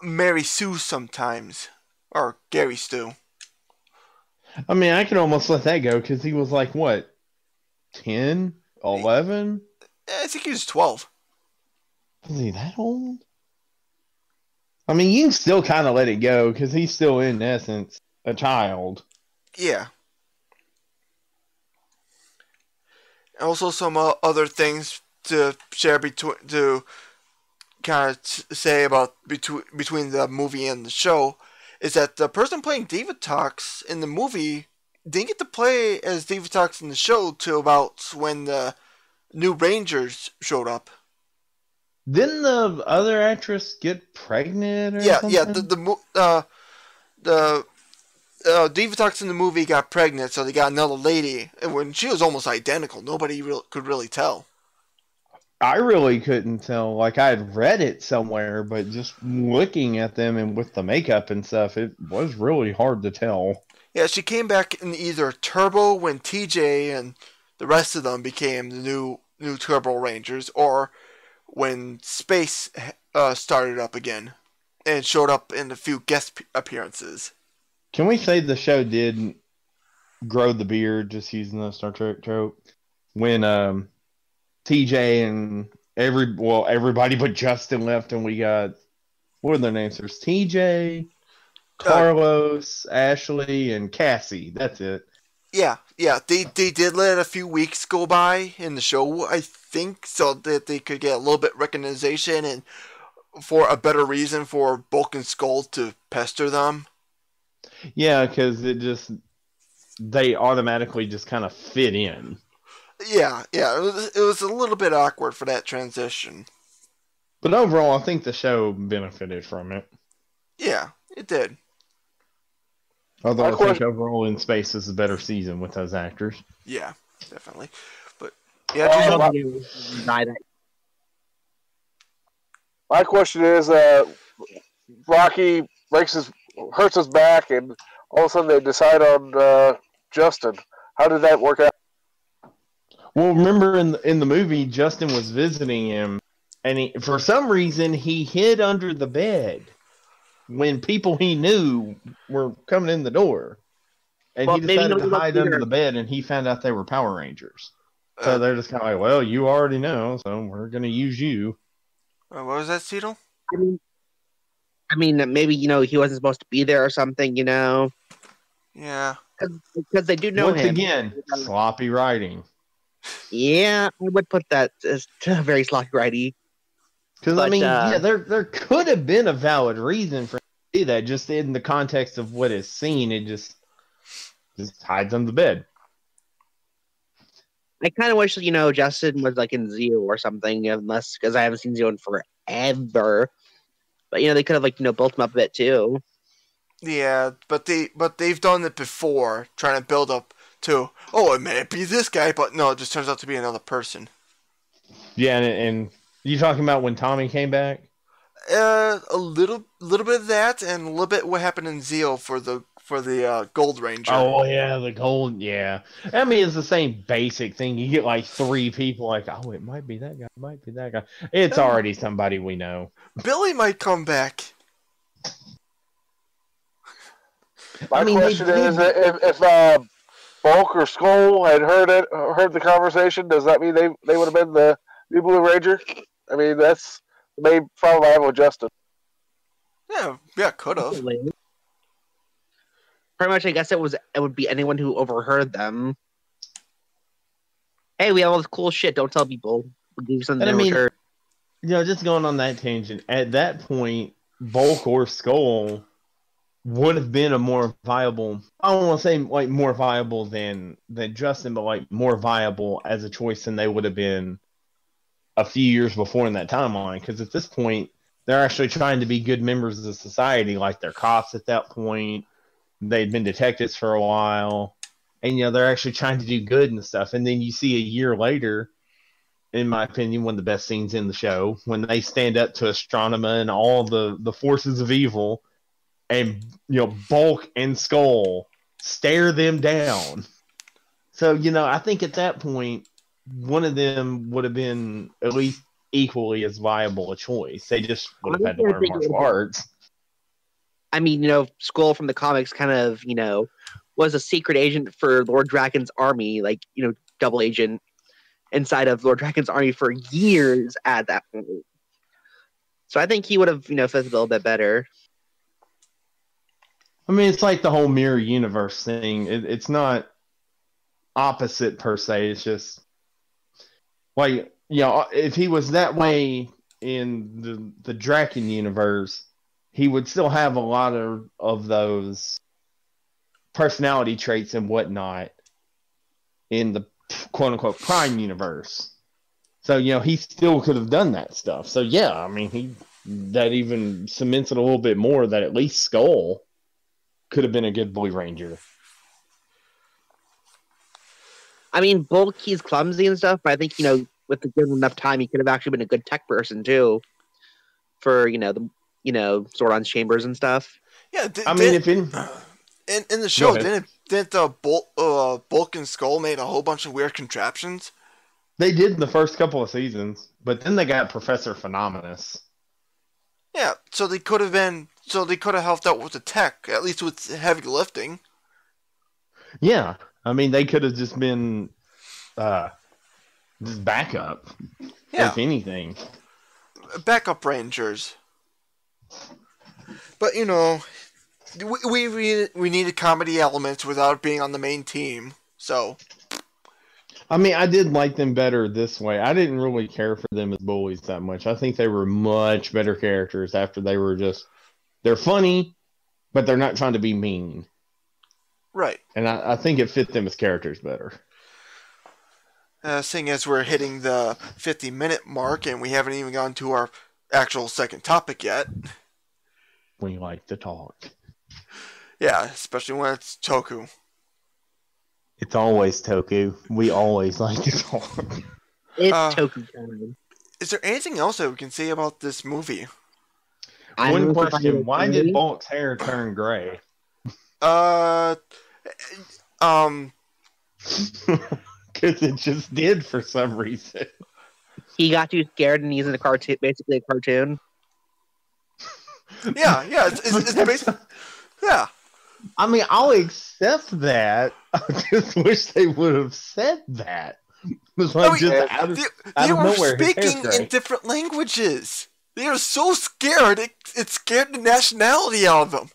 Mary Sue sometimes, or Gary Stu. I mean, I can almost let that go because he was like what, 10? 11? I think he was 12. Was he that old? I mean, you can still kind of let it go because he's still, in essence, a child. Yeah. Also, some other things to share to kind of say about between the movie and the show is that the person playing David Tox in the movie didn't get to play as David Tox in the show till about when the new Rangers showed up. Didn't the other actress get pregnant or something? Yeah. The David Tox in the movie got pregnant, so they got another lady, and when she was almost identical, nobody could really tell. I really couldn't tell. Like, I had read it somewhere, but just looking at them and with the makeup and stuff, it was really hard to tell. Yeah, she came back in either Turbo when TJ and the rest of them became the new Turbo Rangers, or when Space started up again and showed up in a few guest appearances. Can we say the show did grow the beard, just using the Star Trek trope? When TJ and everybody but Justin left, and we got, what are their names? There's TJ, Carlos, Ashley, and Cassie. That's it. Yeah. They did let a few weeks go by in the show, I think, so that they could get a little bit recognition and for a better reason for Bulk and Skull to pester them. Yeah, because they automatically just kind of fit in. Yeah. It was a little bit awkward for that transition. But overall, I think the show benefited from it. Yeah, it did. Although I think overall In Space is a better season with those actors. Yeah, definitely. But yeah, my question is, Rocky hurts his back, and all of a sudden they decide on Justin. How did that work out? Well, remember in the movie, Justin was visiting him, and for some reason he hid under the bed when people he knew were coming in the door, and he decided to hide under the bed, and he found out they were Power Rangers. So they're just kind of like, well, you already know, so we're going to use you. What was that, Cedal? I mean, maybe, he wasn't supposed to be there or something, Yeah. Because they do know Once him. again, sloppy writing. Yeah, I would put that as very sloppy writing. Because, I mean, there could have been a valid reason for him to do that. Just in the context of what is seen, it just hides under the bed. I kind of wish, Justin was like in Zeo or something, because I haven't seen Zeo in forever. But they could have built him up a bit too. Yeah, but they've done it before, trying to build up to, it may be this guy, but no, it just turns out to be another person. Yeah, and you talking about when Tommy came back? A little bit of that, and a little bit what happened in Zeo for the Gold Ranger. Oh yeah, the Gold. Yeah, I mean it's the same basic thing. You get like 3 people, like, it might be that guy, might be that guy. It's already somebody we know. Billy might come back. My question is, if Bulk or Skull had heard the conversation, does that mean they would have been the new Blue Ranger? I mean, that's the main problem I have with Justin. Yeah, could have. Pretty much, I guess it would be anyone who overheard them. Hey, we have all this cool shit. Don't tell people. We'll give you something in return. Just going on that tangent. At that point, Bulk or Skull would have been a more viable. I don't want to say like more viable than Justin, but like more viable as a choice than they would have been a few years before in that timeline. Because at this point, they're actually trying to be good members of society. Like they're cops at that point. They'd been detectives for a while, and they're actually trying to do good and stuff. And then you see a year later, in my opinion, one of the best scenes in the show, when they stand up to Astronema and all the forces of evil, and Bulk and Skull stare them down. So I think at that point, one of them would have been at least equally as viable a choice. They just would have had to learn martial arts. I mean, Skull from the comics kind of, was a secret agent for Lord Draken's army, like, double agent. inside of Lord Dragon's army for years at that point. So I think he would have, fit a little bit better. I mean, it's like the whole mirror universe thing. It's not opposite per se. It's just like, if he was that way in the Draken universe, he would still have a lot of those personality traits and whatnot in the quote unquote Prime universe. So, he still could have done that stuff. So yeah, I mean, that even cements it a little bit more that at least Skull could have been a good Boy Ranger. I mean, Bulk, he's clumsy and stuff, but I think, with the given enough time, he could have actually been a good tech person too. For, Zordon's chambers and stuff. Yeah, if in the show, didn't Bulk and Skull made a whole bunch of weird contraptions? They did in the first couple of seasons, but then they got Professor Phenomenus. Yeah, so they could have helped out with the tech, at least with heavy lifting. Yeah, I mean, they could have just been just backup, if anything. Backup Rangers. But, we needed comedy elements without being on the main team, so... I mean, I did like them better this way. I didn't really care for them as bullies that much. I think they were much better characters after they were they're funny, but they're not trying to be mean. Right. And I think it fit them as characters better. Seeing as we're hitting the 50-minute mark and we haven't even gone to our actual second topic yet. We like to talk. Yeah, especially when it's Toku. It's always Toku. We always like to talk. It's Toku time. Is there anything else that we can say about this movie? One question: why did Bulk's hair turn gray? Because it just did for some reason. He got too scared and he's in a cartoon, basically a cartoon. Yeah, it's basically, yeah. I mean, I'll accept that. I just wish they would have said that. It was like out of nowhere. They were speaking in different languages. They were so scared, it scared the nationality out of them.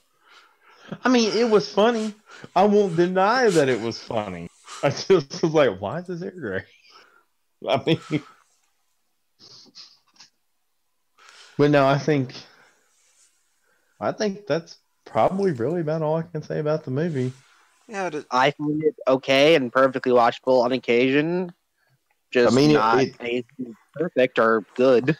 I mean, it was funny. I won't deny that it was funny. I just was like, why is his hair gray? I mean... But no, I think that's probably really about all I can say about the movie. Yeah, I find it okay and perfectly watchable on occasion. Just not anything perfect or good.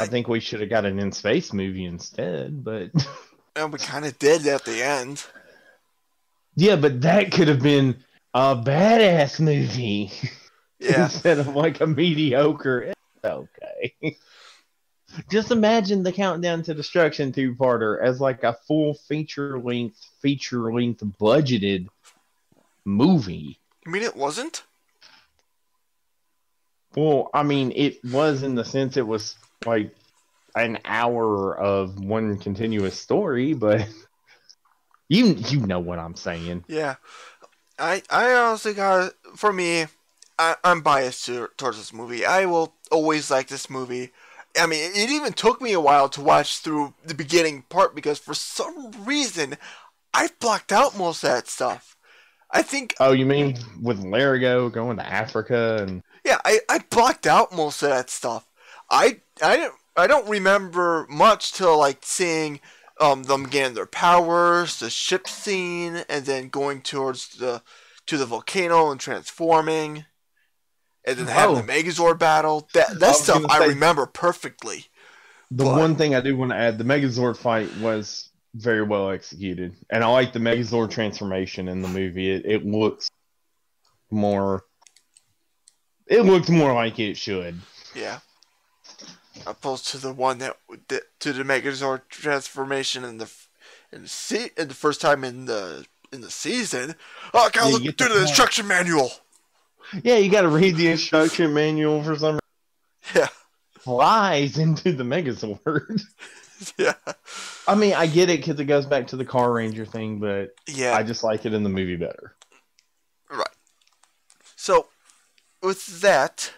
I think we should have got an in-space movie instead, but... And we kind of did at the end. Yeah, but that could have been a badass movie. Yeah. Instead of like a mediocre... Okay. Just imagine the Countdown to Destruction two-parter as like a full feature-length budgeted movie. You mean it wasn't? Well, I mean, it was in the sense it was like an hour of one continuous story, but you know what I'm saying. Yeah. I honestly got, for me, I'm biased towards this movie. I will always like this movie. I mean, it even took me a while to watch through the beginning part because for some reason, I've blocked out most of that stuff. I think... Oh, you mean with Larigo going to Africa and... Yeah, I blocked out most of that stuff. I don't remember much till like seeing them getting their powers, the ship scene, and then going towards the volcano and transforming. And then having the Megazord battle. That stuff I remember perfectly. The one thing I do want to add, the Megazord fight was very well executed. And I like the Megazord transformation in the movie. It looks more... It looked more like it should. Yeah. Opposed to the one to the Megazord transformation in the first time in the season. Oh, I gotta look through the instruction manual. Yeah, you gotta read the instruction manual for some reason. Yeah. Flies into the Megazord. Yeah. I mean, I get it because it goes back to the Car Ranger thing, but yeah, I just like it in the movie better. Right. So, with that,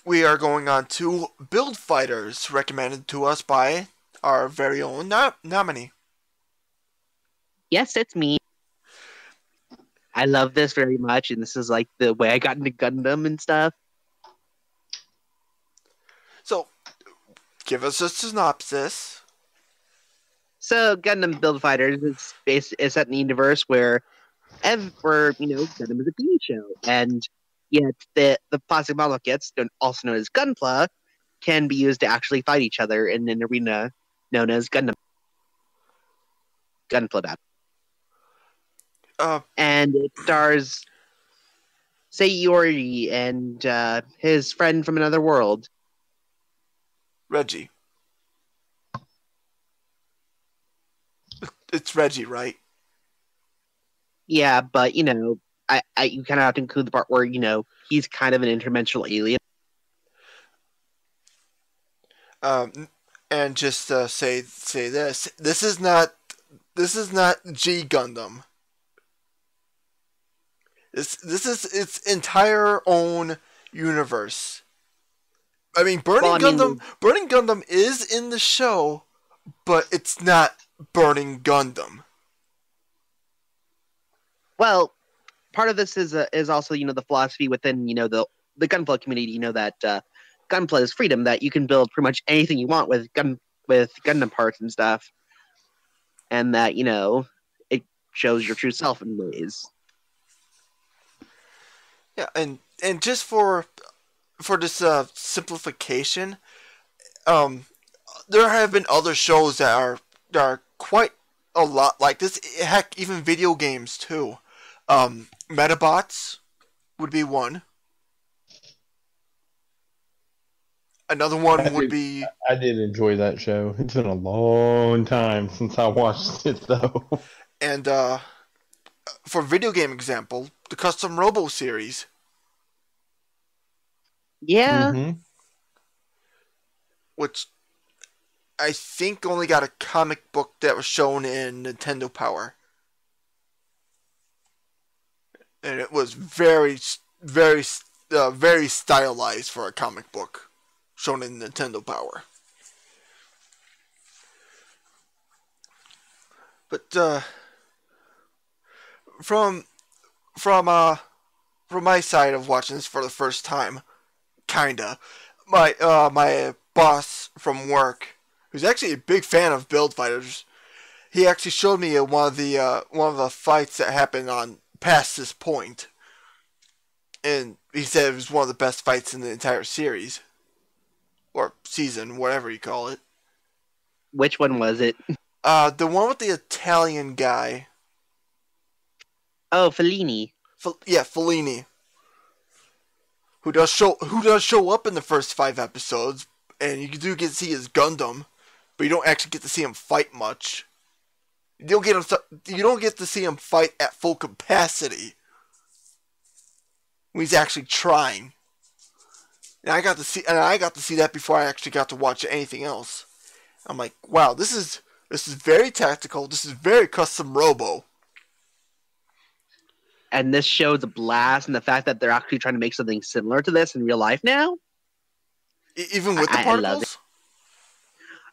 we are going on to Build Fighters, recommended to us by our very own nominee. Yes, it's me. I love this very much, and this is like the way I got into Gundam and stuff. So, give us a synopsis. So, Gundam Build Fighters is set in a universe where Gundam is a TV show, and yet the plastic model kits, also known as Gunpla, can be used to actually fight each other in an arena known as Gunpla Battle. And it stars Sayori and his friend from another world, Reggie. It's Reggie, right? Yeah, but you kind of have to include the part where he's kind of an interdimensional alien. And just say this: this is not G Gundam. This is its entire own universe. I mean, Burning Gundam is in the show, but it's not Burning Gundam. Well, part of this is also the philosophy within the Gunpla community. That Gunpla is freedom, that you can build pretty much anything you want with Gundam parts and stuff, and that it shows your true self in ways. Yeah, and just for this simplification, there have been other shows that are quite a lot like this. Heck, even video games too. Metabots would be one. Another one would be... I did enjoy that show. It's been a long time since I watched it, though. And for video game example, the Custom Robo series. Yeah. Mm-hmm. Which I think only got a comic book that was shown in Nintendo Power. And it was very, very, very stylized for a comic book shown in Nintendo Power. But from my side of watching this for the first time, kinda, my boss from work, who's actually a big fan of Build Fighters, he actually showed me one of the fights that happened on past this point, and he said it was one of the best fights in the entire series or season, whatever you call it. Which one was it? The one with the Italian guy. Oh, Fellini. Fellini. Who does show up in the first 5 episodes, and you do get to see his Gundam, but you don't actually get to see him fight much. You don't get to see him fight at full capacity when he's actually trying. And I got to see that before I actually got to watch anything else. I'm like, wow, this is very tactical. This is very Custom Robo. And this show's a blast, and the fact that they're actually trying to make something similar to this in real life now. Even with the particles?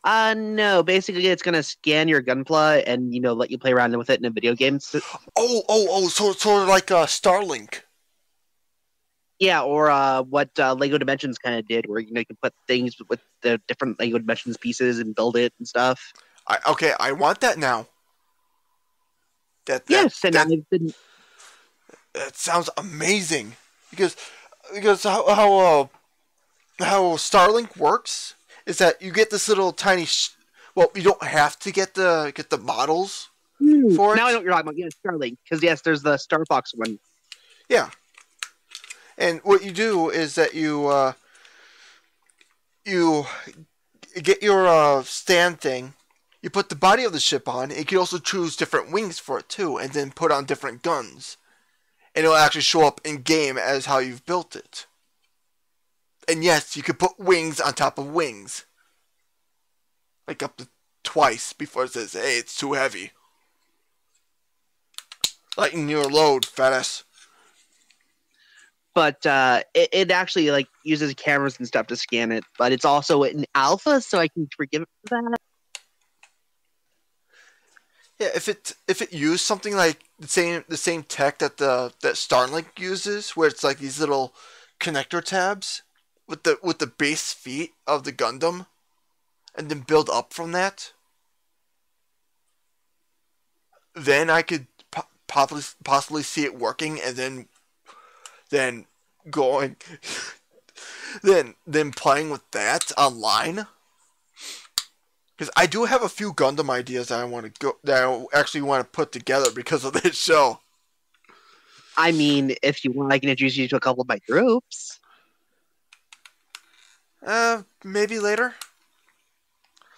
No. Basically, it's gonna scan your Gunpla and let you play around with it in a video game. So like Starlink. Yeah, or what Lego Dimensions kind of did, where you can put things with the different Lego Dimensions pieces and build it and stuff. I want that now. That sounds amazing, because how Starlink works is that you get this little tiny. Well, you don't have to get the models for it. Now I know what you're talking about. Yeah, Starlink, because yes, there's the Star Fox one. Yeah. And what you do is that you get your stand thing, you put the body of the ship on, and you can also choose different wings for it too, and then put on different guns. And it'll actually show up in game as how you've built it. And yes, you can put wings on top of wings. Like up to twice before it says, hey, it's too heavy. Lighten your load, fat ass. but it actually like uses cameras and stuff to scan it. But it's also in alpha, so I can forgive it for that. Yeah, if it used something like the same tech that that Starlink uses, where it's like these little connector tabs with the base feet of the Gundam, and then build up from that, then I could possibly see it working, and then going then playing with that online. Because I do have a few Gundam ideas that I actually want to put together because of this show. I mean, if you want, I can introduce you to a couple of my groups. Maybe later.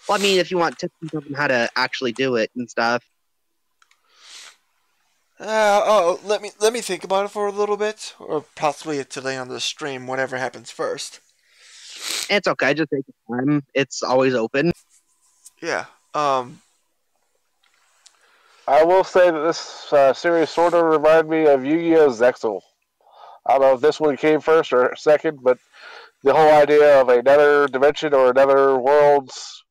Well, I mean, if you want tips on how to actually do it and stuff. Let me think about it for a little bit, or possibly today on the stream, whatever happens first. It's okay, just take your time. It's always open. Yeah. I will say that this series sort of reminded me of Yu-Gi-Oh! Zexal. I don't know if this one came first or second, but the whole idea of another dimension or another world's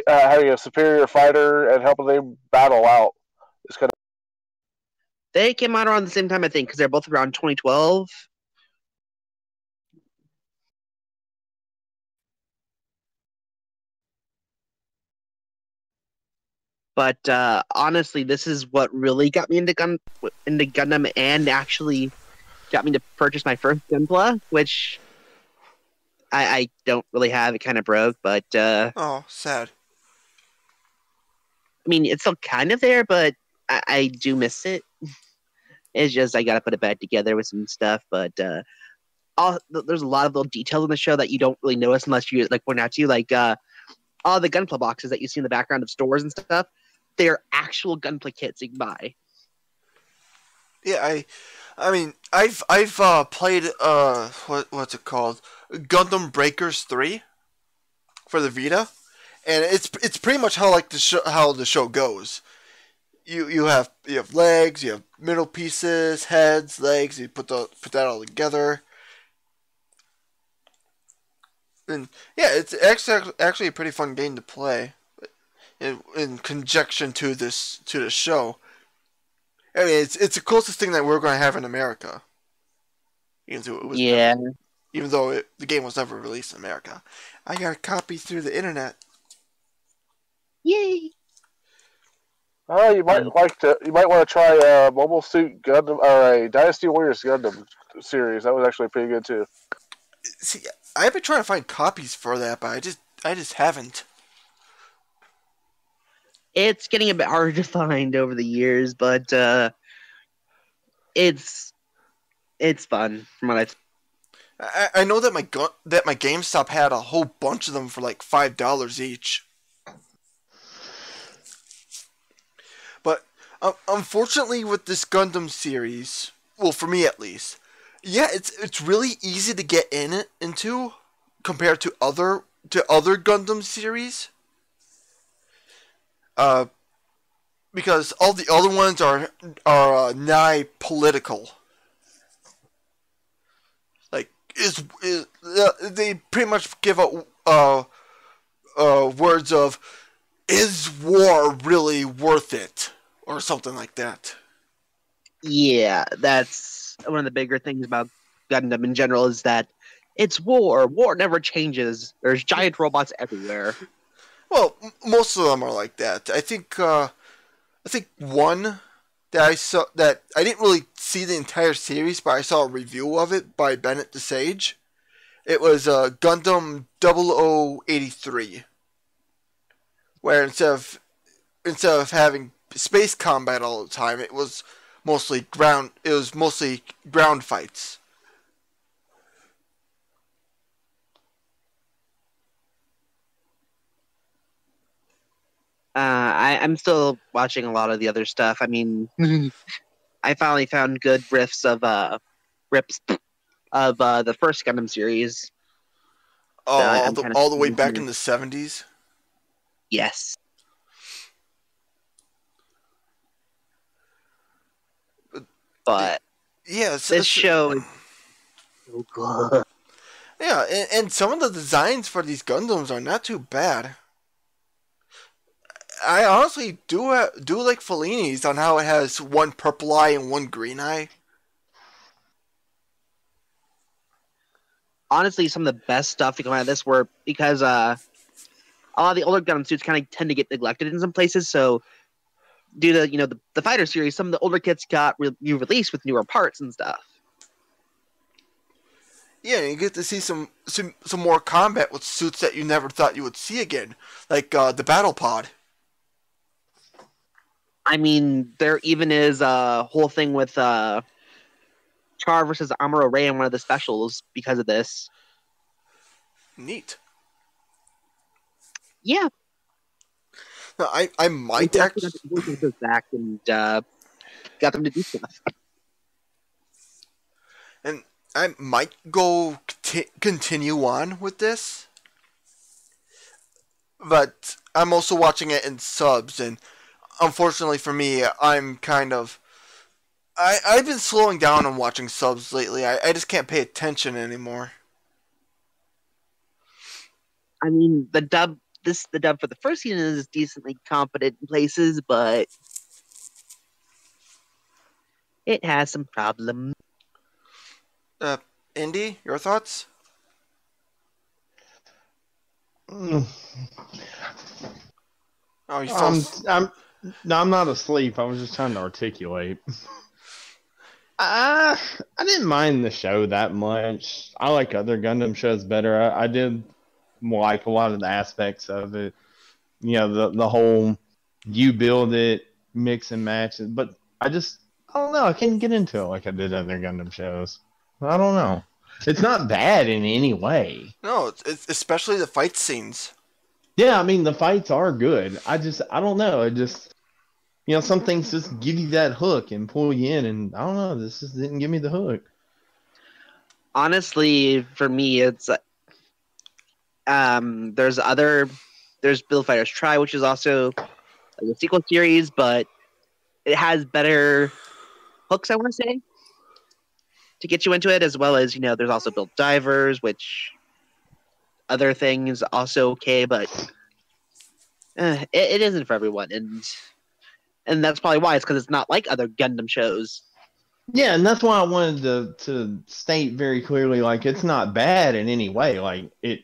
having a superior fighter and helping them battle out is kind of. They came out around the same time, I think, because they're both around 2012. But honestly, this is what really got me into Gundam and actually got me to purchase my first Gunpla, which I don't really have. It kind of broke, but oh, sad. I mean, it's still kind of there, but I do miss it. It's just I gotta put it back together with some stuff, but there's a lot of little details in the show that you don't really notice unless you like point out to you, like all the Gunpla boxes that you see in the background of stores and stuff. They're actual Gunpla kits you can buy. Yeah, I mean, I've played what's it called, Gundam Breakers 3 for the Vita, and it's pretty much how like how the show goes. You have legs, you have middle pieces, heads, legs. You put that all together, and yeah, it's actually a pretty fun game to play in conjunction to the show. I mean, it's the closest thing that we're going to have in America. Even though the game was never released in America. I got a copy through the internet. Yay! Oh, you might want to try a Mobile Suit Gundam or a Dynasty Warriors Gundam series. That was actually pretty good too. See, I've been trying to find copies for that, but I just haven't. It's getting a bit harder to find over the years, but it's fun from what I've. I know that my GameStop had a whole bunch of them for like $5 each. But unfortunately, with this Gundam series, well, for me at least, yeah, it's really easy to get into compared to other Gundam series. Because all the other ones are nigh political. Like they pretty much give out words of, is war really worth it, or something like that. Yeah, that's one of the bigger things about Gundam in general is that it's war. War never changes. There's giant robots everywhere. Well, most of them are like that. I think one that I saw, that I didn't really see the entire series, but I saw a review of it by Bennett the Sage. It was Gundam 0083, where instead of having space combat all the time, it was mostly ground. It was mostly ground fights. I'm still watching a lot of the other stuff. I mean, I finally found good rips of the first Gundam series. Oh, all the way back in the 70s. Yes. But yeah, this show so good. Yeah, and some of the designs for these Gundams are not too bad. I honestly do like Fellini's on how it has one purple eye and one green eye. Honestly, some of the best stuff to come out of this were because a lot of the older Gundam suits kind of tend to get neglected in some places. So due to the fighter series, some of the older kits got re-released with newer parts and stuff. Yeah, you get to see some more combat with suits that you never thought you would see again, like the Battle Pod. I mean, there even is a whole thing with Char versus Amuro Ray in one of the specials because of this. Neat. Yeah. No, I might actually got back and got them to do stuff. And I might go continue on with this, but I'm also watching it in subs, and unfortunately for me, I'm kind of I've been slowing down on watching subs lately. I just can't pay attention anymore. I mean, the dub for the first season is decently competent in places, but it has some problems. Indy, your thoughts? Mm. Oh, you fell I'm not asleep. I was just trying to articulate. I didn't mind the show that much. I like other Gundam shows better. I did like a lot of the aspects of it. You know, the whole you build it, mix and match it. But I don't know. I couldn't get into it like I did other Gundam shows. I don't know. It's not bad in any way. No, it's especially the fight scenes. Yeah, I mean, the fights are good. I don't know. It just, some things just give you that hook and pull you in, and I don't know. This just didn't give me the hook. Honestly, for me, it's there's Build Fighters Try, which is also like a sequel series, but it has better hooks, I want to say, to get you into it, as well as there's also Build Divers, which other things also okay, but it isn't for everyone, and that's probably why. It's because it's not like other Gundam shows. Yeah, and that's why I wanted to state very clearly, like, it's not bad in any way. Like, it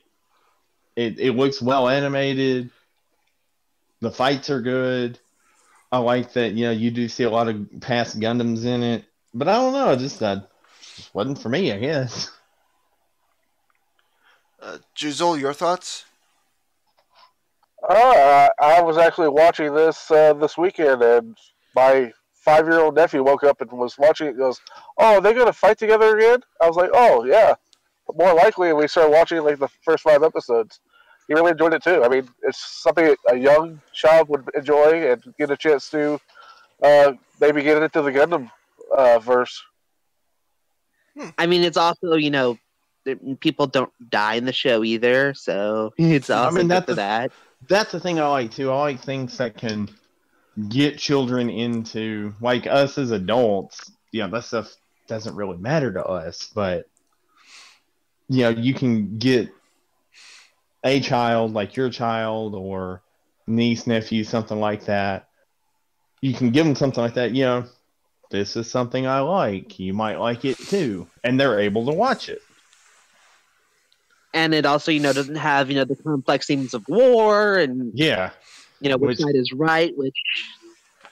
looks well animated. The fights are good. I like that, you do see a lot of past Gundams in it. But I don't know, it just wasn't for me, I guess. Juzol, your thoughts? I was actually watching this this weekend, and my 5-year-old nephew woke up and was watching it and goes, "Oh, are they going to fight together again?" I was like, "Oh, yeah." More likely, we started watching like the first 5 episodes. He really enjoyed it too. I mean, it's something a young child would enjoy and get a chance to maybe get into the Gundam verse. I mean, it's also people don't die in the show either, so it's also good for that. That's the thing I like too. I like things that can get children into, like us as adults. That stuff doesn't really matter to us, but you can get a child like your child or niece, nephew, something like that. You can give them something like that. This is something I like. You might like it too, and they're able to watch it. And it also, doesn't have, the complex themes of war and which side is right, which.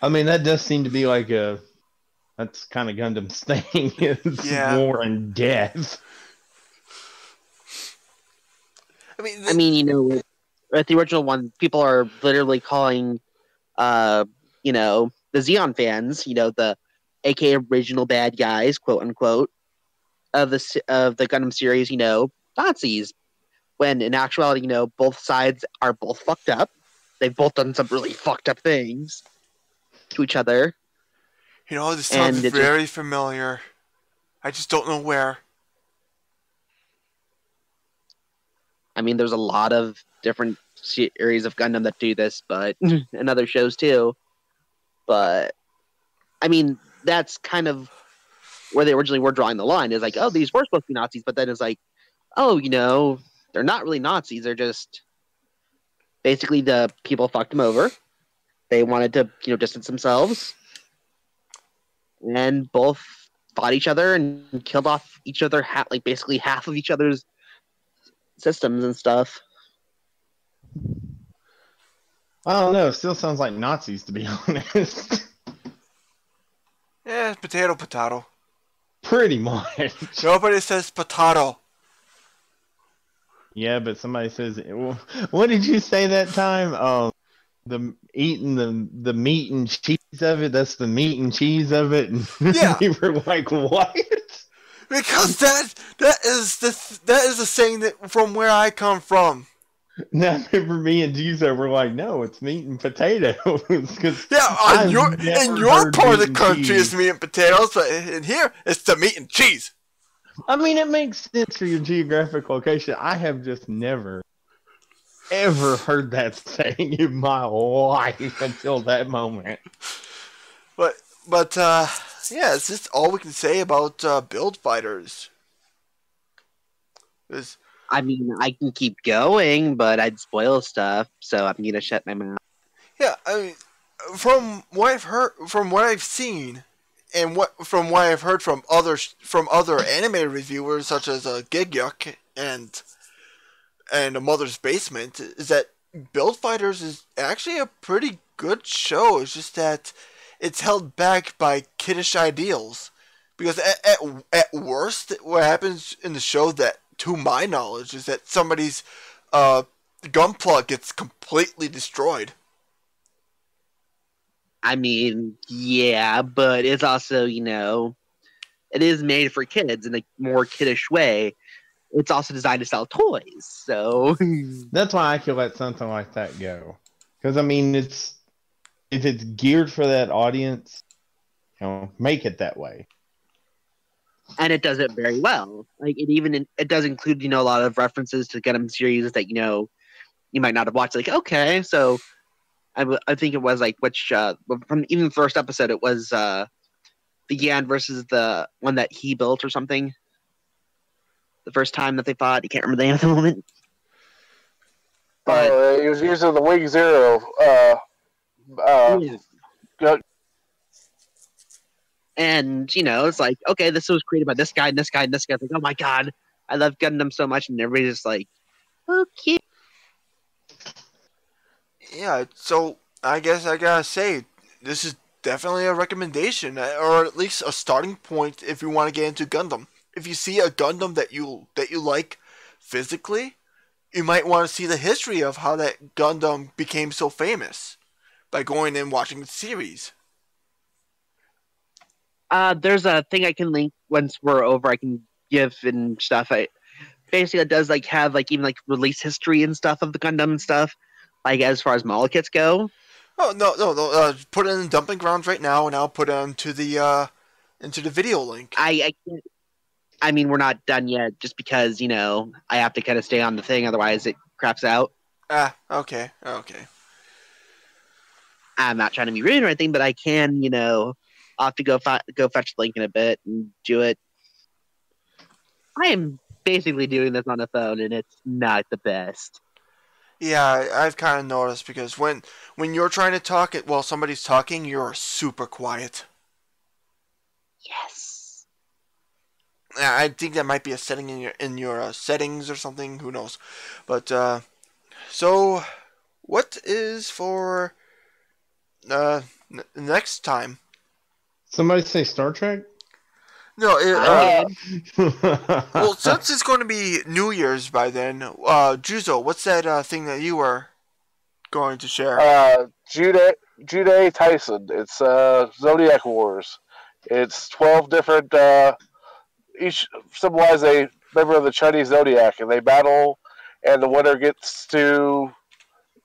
I mean, that does seem to be like that's kind of Gundam's thing. It's war and death. I mean, at the original one, people are literally calling, the Zeon fans, the aka original bad guys, quote unquote, of the Gundam series, Nazis, when in actuality, both sides are both fucked up. They've both done some really fucked up things to each other. This sounds very familiar. I just don't know where. I mean, there's a lot of different series of Gundam that do this, but and other shows too. But I mean, that's kind of where they originally were drawing the line. Is like, oh, these were supposed to be Nazis, but then it's like, oh, they're not really Nazis. They're just basically the people fucked them over. They wanted to, distance themselves, and both fought each other and killed off each other, basically half of each other's systems and stuff. I don't know. It still sounds like Nazis, to be honest. Yeah, potato, potato. Pretty much. Nobody says potato. Yeah, but somebody says, what did you say that time? The eating the meat and cheese of it. That's the meat and cheese of it. And Yeah. we were like, what? Because that is the saying that from where I come from. Now, I remember me and Jesus were like, no, it's meat and potatoes. Yeah, in your part of the country it's meat and potatoes, but in here it's the meat and cheese. I mean, it makes sense for your geographic location. I have just never, ever heard that saying in my life until that moment. But yeah, it's just all we can say about Build Fighters. I mean, I can keep going, but I'd spoil stuff, so I'm gonna shut my mouth. Yeah, I mean, from what I've heard, from what I've seen, and from what I've heard from other anime reviewers such as Gigyuk and A Mother's Basement, is that Build Fighters is actually a pretty good show. It's just that it's held back by kiddish ideals, because at worst, what happens in the show, that to my knowledge, is that somebody's gun plug gets completely destroyed. I mean, yeah, but it's also, it is made for kids in a more kiddish way. It's also designed to sell toys, so that's why I could let something like that go. Because I mean, if it's geared for that audience, make it that way. And it does it very well. Like it does include a lot of references to Gundam series that you might not have watched. Like, okay, so I think it was like from even the first episode, it was the Yan versus the one that he built or something. The first time that they fought, you can't remember the name at the moment. But he was using the Wing Zero. Yeah. And it's like, okay, this was created by this guy and this guy and this guy. It's like, oh my god, I love Gundam so much, and everybody's just like, okay. Yeah, so I guess I gotta say, this is definitely a recommendation, or at least a starting point if you want to get into Gundam. If you see a Gundam that you like physically, you might want to see the history of how that Gundam became so famous by going and watching the series. There's a thing I can link once we're over. I can give and stuff. Basically, it does have even release history and stuff of the Gundam and stuff, as far as model kits go. Oh no! Put it in the dumping grounds right now, and I'll put it into the video link. I can't. I mean, we're not done yet, just because I have to kind of stay on the thing, otherwise it craps out. Okay. I'm not trying to be rude or anything, but I can, I'll have to go fetch the link in a bit and do it. I am basically doing this on the phone, and it's not the best. Yeah, I've kind of noticed, because when you're trying to talk while somebody's talking, you're super quiet. Yes. I think that might be a setting in your settings or something. Who knows? But so what is for next time? Somebody say Star Trek? No, well, since it's going to be New Year's by then, Juzo, what's that thing that you were going to share? Jude Tyson. It's Zodiac Wars. It's 12 different. Each symbolize a member of the Chinese Zodiac, and they battle, and the winner gets a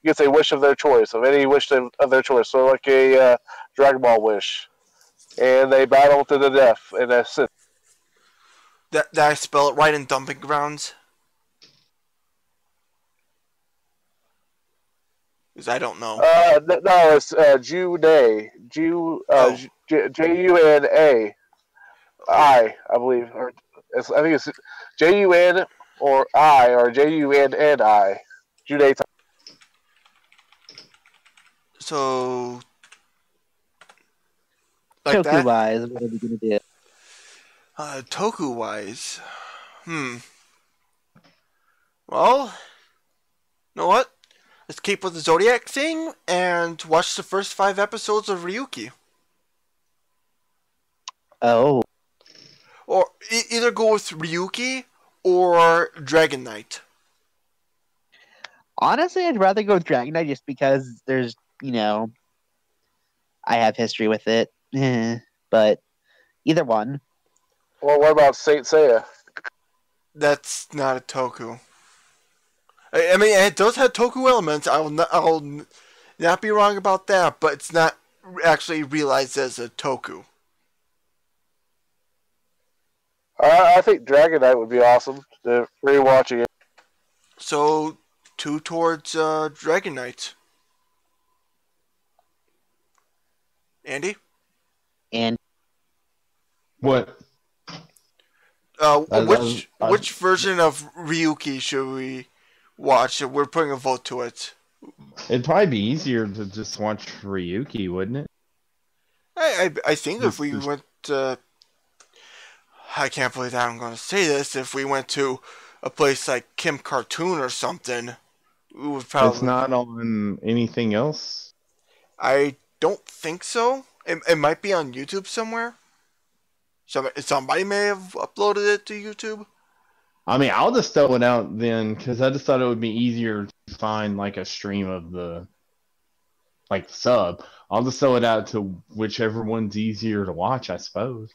wish of their choice, of any wish of their choice. So like a Dragon Ball wish. And they battle to the death, and that's it. Did I spell it right in Dumping Grounds? Because I don't know. No, it's June. Juna. I believe, or I think it's Jun or I or Junni. Judei. So, like Toku that. wise, what are we gonna do? Toku wise, well, you know what? Let's keep with the Zodiac thing and watch the first 5 episodes of Ryuki. Oh, Or either go with Ryuki or Dragon Knight. honestly, I'd rather go with Dragon Knight just because there's, I have history with it. But either one. Well, what about Saint Seiya? That's not a Toku. I mean, it does have Toku elements. I'll not be wrong about that, but it's not actually realized as a Toku. I think Dragon Knight would be awesome to rewatching it. So, 2 towards Dragon Knight. Andy? And What? Which version of Ryuki should we watch? We're putting a vote to it. It'd probably be easier to just watch Ryuki, wouldn't it? I think if we went I can't believe that I'm going to say this. If we went to a place like Kim Cartoon or something, we would probably... It's not on anything else? I don't think so. It might be on YouTube somewhere. Somebody may have uploaded it to YouTube. I mean, I'll just throw it out then, because I just thought it would be easier to find, like, a stream of the, like, sub. I'll just throw it out to whichever one's easier to watch, I suppose.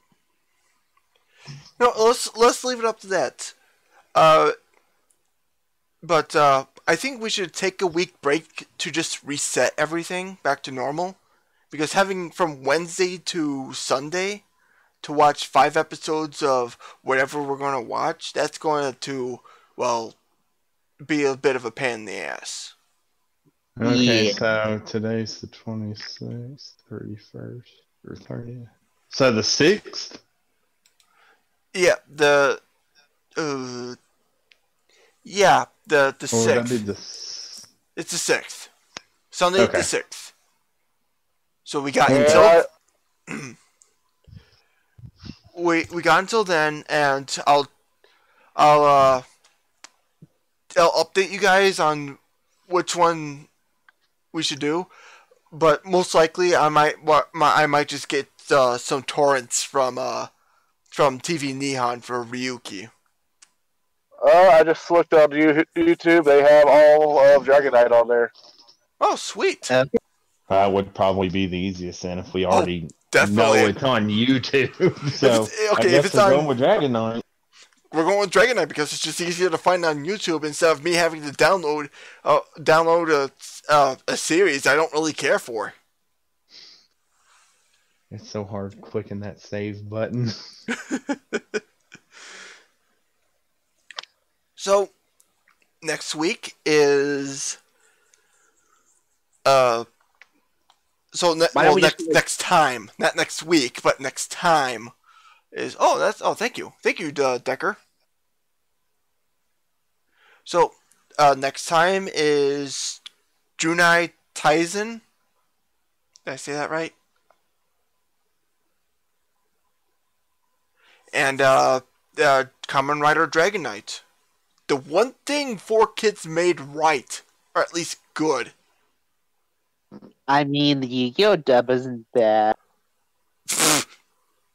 No, let's leave it up to that. But I think we should take a week break to just reset everything back to normal. Because having from Wednesday to Sunday to watch 5 episodes of whatever we're going to watch, that's going to, well, be a bit of a pain in the ass. Okay, Yeah. so today's the 26th, 31st, or 30th. So the 6th? Yeah, the 6th. It's the 6th. Sunday Okay. the 6th. So we got Yeah. until we got until then, and I'll update you guys on which one we should do. But most likely, I might just get some torrents from TV Nihon for Ryuki. I just looked on YouTube. They have all of Dragon Knight on there. Oh, sweet! That would probably be the easiest then if we already definitely. know it's on YouTube. So okay, I guess if it's we're on, going with Dragon Knight. We're going with Dragon Knight because it's just easier to find on YouTube instead of me having to download a series I don't really care for. It's so hard clicking that save button. So, next week is next time, not next week, but next time is thank you, Decker. So, next time is Junai Taisen. Did I say that right? And Kamen Rider Dragon Knight. The one thing 4Kids made right, or at least good. I mean, the Yu-Gi-Oh dub isn't bad.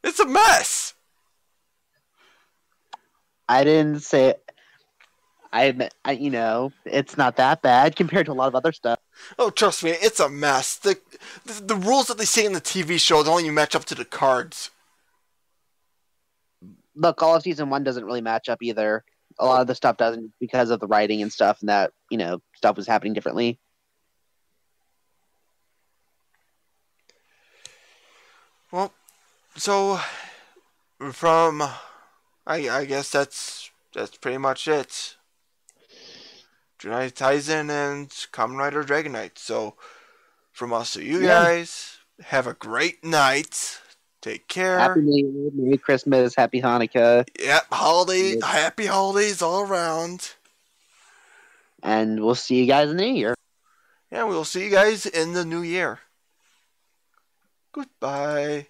It's a mess. I didn't say it's not that bad compared to a lot of other stuff. Oh, trust me, it's a mess. The rules that they say in the TV show don't even match up to the cards. Look, all of season 1 doesn't really match up either. A lot of the stuff doesn't because of the writing and stuff, and that, stuff was happening differently. Well, so from I guess that's pretty much it. Junai Taisen and Kamen Rider Dragon Knight. So from us to you guys, have a great night. Take care. Happy New Year, Merry Christmas, Happy Hanukkah. Yep, happy holidays all around. And we'll see you guys in the new year. Yeah, we'll see you guys in the new year. Goodbye.